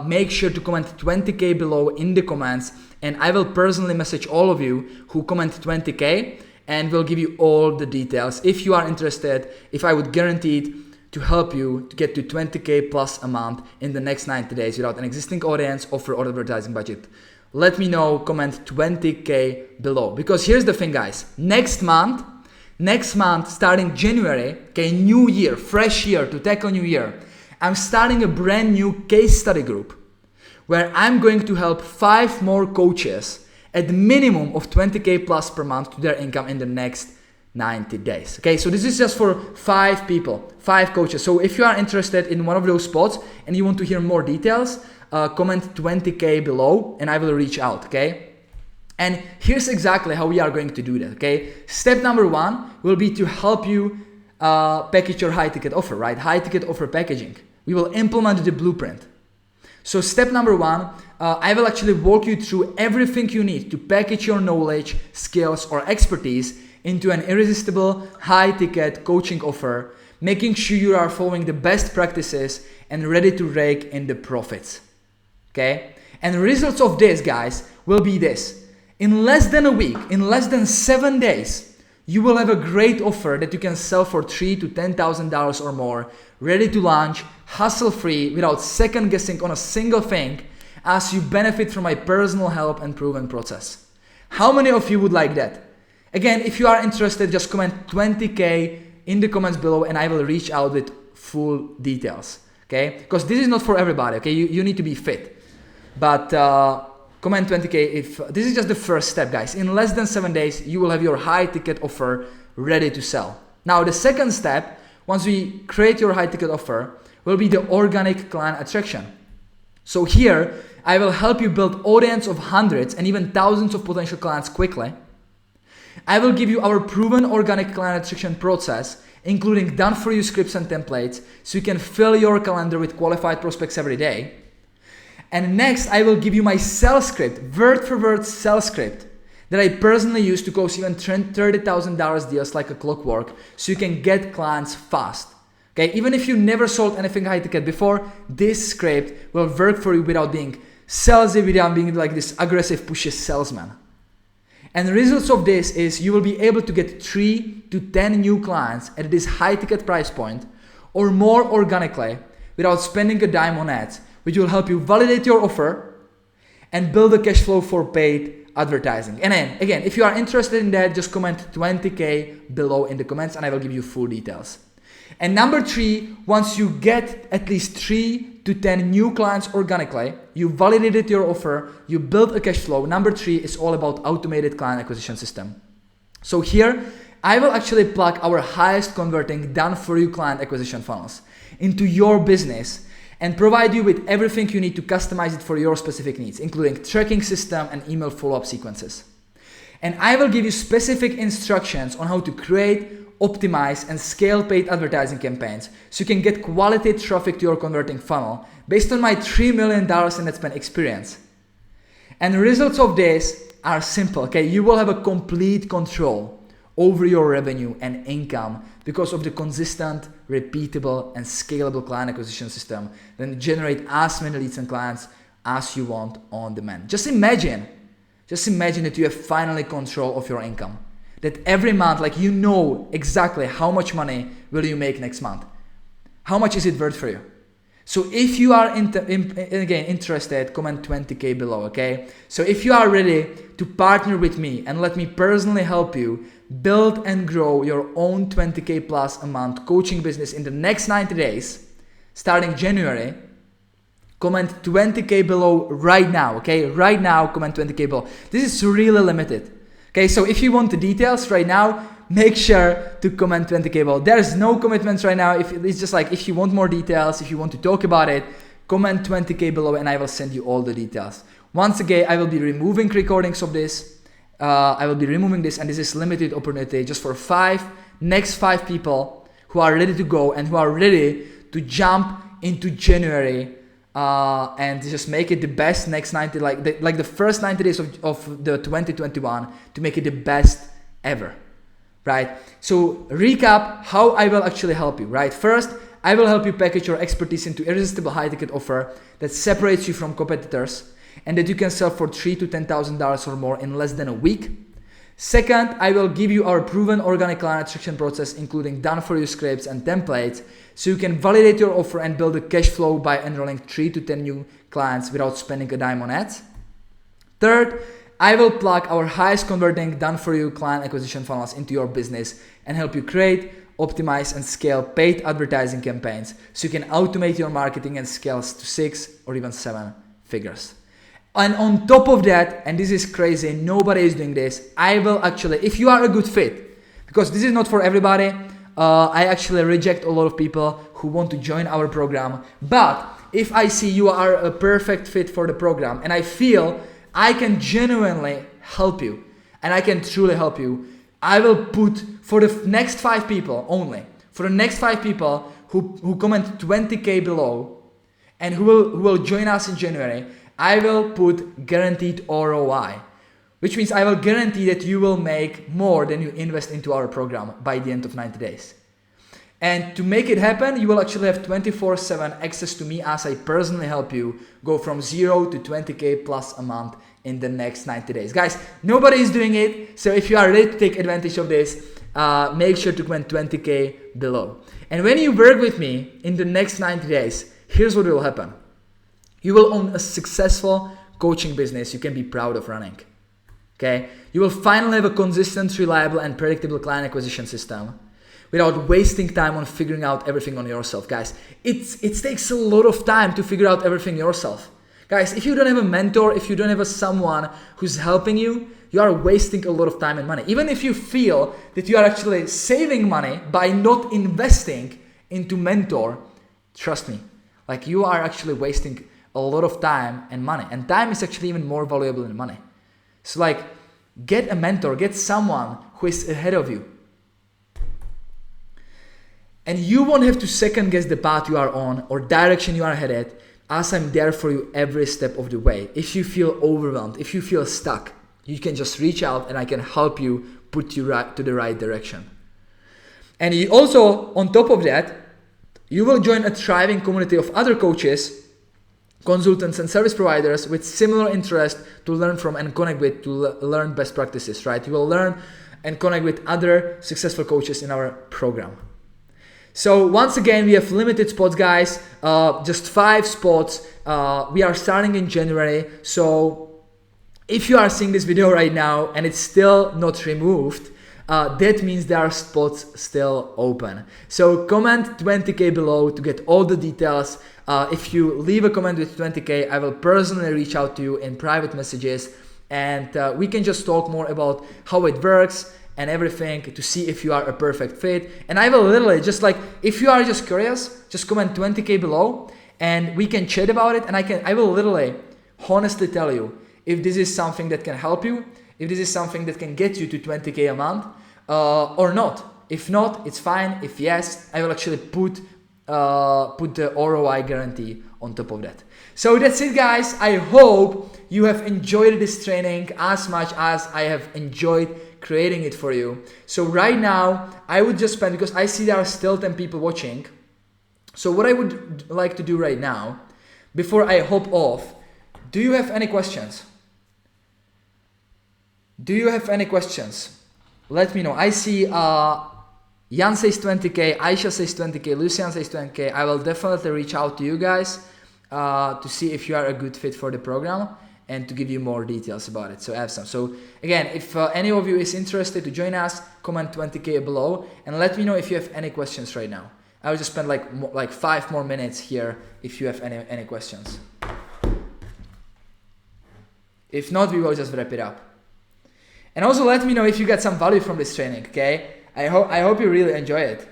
make sure to comment 20K below in the comments and I will personally message all of you who comment 20K and will give you all the details. If you are interested, if I would guarantee it, to help you to get to 20K plus a month in the next 90 days without an existing audience, offer, or advertising budget. let me know, comment 20K below. Because here's the thing, guys. Next month, starting January, okay, new year, fresh year, to tackle new year, I'm starting a brand new case study group where I'm going to help 5 more coaches at minimum of 20K plus per month to their income in the next 90 days. Okay, so this is just for 5 people, 5 coaches. So if you are interested in one of those spots and you want to hear more details, comment 20K below and I will reach out, okay? And here's exactly how we are going to do that, okay? Step number 1 will be to help you package your high ticket offer, right? High ticket offer packaging. We will implement the blueprint. So step number 1, I will actually walk you through everything you need to package your knowledge, skills, or expertise into an irresistible high ticket coaching offer, making sure you are following the best practices and ready to rake in the profits. Okay? And the results of this, guys, will be this. In less than a week, in less than 7 days, you will have a great offer that you can sell for $3,000 to $10,000 or more, ready to launch, hassle-free, without second guessing on a single thing, as you benefit from my personal help and proven process. How many of you would like that? Again, if you are interested, just comment 20K in the comments below and I will reach out with full details. Okay? Because this is not for everybody, okay? You need to be fit. But comment 20K if this is just the first step, guys. In less than 7 days, you will have your high ticket offer ready to sell. Now, the second step, once we create your high ticket offer, will be the organic client attraction. So here, I will help you build audience of hundreds and even thousands of potential clients quickly. I will give you our proven organic client attraction process, including done-for-you scripts and templates, so you can fill your calendar with qualified prospects every day. And next, I will give you my sales script, word-for-word sales script, that I personally use to close even $30,000 deals like a clockwork, so you can get clients fast. Okay, even if you never sold anything high ticket before, this script will work for you without being salesy, without being like this aggressive, pushy salesman. And the results of this is you will be able to get 3 to 10 new clients at this high ticket price point or more organically without spending a dime on ads, which will help you validate your offer and build a cash flow for paid advertising. And then again, if you are interested in that, just comment 20K below in the comments and I will give you full details. And number 3, once you get at least 3 to 10 new clients organically, you validated your offer, you built a cash flow. Number 3 is all about automated client acquisition system. So here, I will actually plug our highest converting done-for-you client acquisition funnels into your business and provide you with everything you need to customize it for your specific needs, including tracking system and email follow-up sequences. And I will give you specific instructions on how to create, optimize, and scale paid advertising campaigns so you can get quality traffic to your converting funnel based on my $3 million in ad spend experience. And the results of this are simple, okay? You will have a complete control over your revenue and income because of the consistent, repeatable, and scalable client acquisition system that generate as many leads and clients as you want on demand. Just imagine that you have finally control of your income. That every month, like you know exactly how much money will you make next month. How much is it worth for you? So if you are interested, comment 20K below, okay? So if you are ready to partner with me and let me personally help you build and grow your own 20K plus a month coaching business in the next 90 days, starting January, comment 20K below right now, okay? Right now, comment 20K below. This is really limited. Okay, so if you want the details right now, make sure to comment 20K below. There's no commitments right now. It's just like if you want more details, if you want to talk about it, comment 20K below and I will send you all the details. Once again, I will be removing recordings of this. I will be removing this and this is limited opportunity just for next five people who are ready to go and who are ready to jump into January and just make it the best next 90, like the first 90 days of the 2021 to make it the best ever, right? So recap how I will actually help you, right? First, I will help you package your expertise into irresistible high ticket offer that separates you from competitors and that you can sell for $3,000 to $10,000 or more in less than a week. Second, I will give you our proven organic client attraction process, including done-for-you scripts and templates, so you can validate your offer and build a cash flow by enrolling 3 to 10 new clients without spending a dime on ads. Third, I will plug our highest converting done for you client acquisition funnels into your business and help you create, optimize and scale paid advertising campaigns so you can automate your marketing and scale to 6 or even 7 figures. And on top of that, and this is crazy, nobody is doing this, I will actually, if you are a good fit, because this is not for everybody, I actually reject a lot of people who want to join our program, but if I see you are a perfect fit for the program and I feel I can genuinely help you and I can truly help you, I will put for the next 5 people only, for the next 5 people who comment 20K below and who will join us in January, I will put guaranteed ROI, which means I will guarantee that you will make more than you invest into our program by the end of 90 days. And to make it happen, you will actually have 24/7 access to me as I personally help you go from 0 to 20K plus a month in the next 90 days. Guys, nobody is doing it, so if you are ready to take advantage of this, make sure to comment 20K below. And when you work with me in the next 90 days, here's what will happen. You will own a successful coaching business you can be proud of running. Okay? You will finally have a consistent, reliable, and predictable client acquisition system without wasting time on figuring out everything on yourself. Guys, it takes a lot of time to figure out everything yourself. Guys, if you don't have a mentor, if you don't have someone who's helping you, you are wasting a lot of time and money. Even if you feel that you are actually saving money by not investing into mentor, trust me, like you are actually wasting a lot of time and money. And time is actually even more valuable than money. So like, get a mentor, get someone who is ahead of you. And you won't have to second guess the path you are on or direction you are headed, as I'm there for you every step of the way. If you feel overwhelmed, if you feel stuck, you can just reach out and I can help you put you right to the right direction. And you also, on top of that, you will join a thriving community of other coaches, consultants and service providers with similar interest to learn from and connect with, to learn best practices, right? You will learn and connect with other successful coaches in our program. So once again, we have limited spots, guys, just 5 spots. We are starting in January. So if you are seeing this video right now and it's still not removed, that means there are spots still open. So comment 20K below to get all the details. If you leave a comment with 20K, I will personally reach out to you in private messages and we can just talk more about how it works and everything to see if you are a perfect fit. And I will literally just like, if you are just curious, just comment 20K below and we can chat about it. And I will literally honestly tell you if this is something that can help you, if this is something that can get you to 20K a month or not. If not, it's fine. If yes, I will actually put the ROI guarantee on top of that. So that's it, guys. I hope you have enjoyed this training as much as I have enjoyed creating it for you. So right now, I would just spend, because I see there are still 10 people watching. So what I would like to do right now, before I hop off, do you have any questions? Do you have any questions? Let me know. I see Jan says 20K, Aisha says 20K, Lucian says 20K. I will definitely reach out to you guys to see if you are a good fit for the program and to give you more details about it. So I have some. So again, if any of you is interested to join us, comment 20K below and let me know if you have any questions right now. I will just spend like 5 more minutes here if you have any questions. If not, we will just wrap it up. And also let me know if you get some value from this training, okay? I hope you really enjoy it.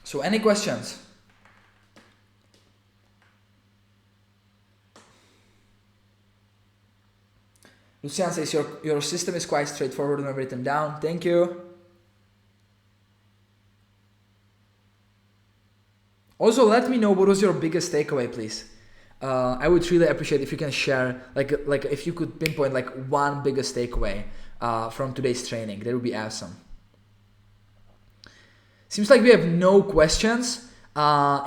So any questions? Lucian says your system is quite straightforward and written down. Thank you. Also, let me know what was your biggest takeaway, please. I would really appreciate if you can share, like if you could pinpoint like one biggest takeaway from today's training. That would be awesome. Seems like we have no questions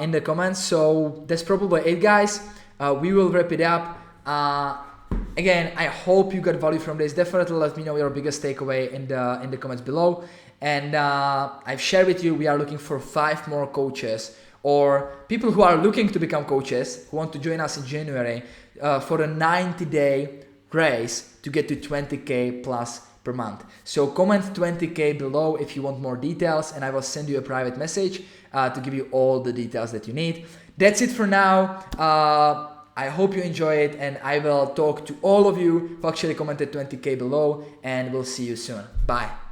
in the comments, so that's probably it, guys. We will wrap it up. Again, I hope you got value from this. Definitely let me know your biggest takeaway in the comments below. And I've shared with you, we are looking for 5 more coaches or people who are looking to become coaches, who want to join us in January for a 90-day race to get to 20K plus per month. So comment 20K below if you want more details, and I will send you a private message to give you all the details that you need. That's it for now. I hope you enjoy it, and I will talk to all of you who actually commented 20K below, and we'll see you soon. Bye.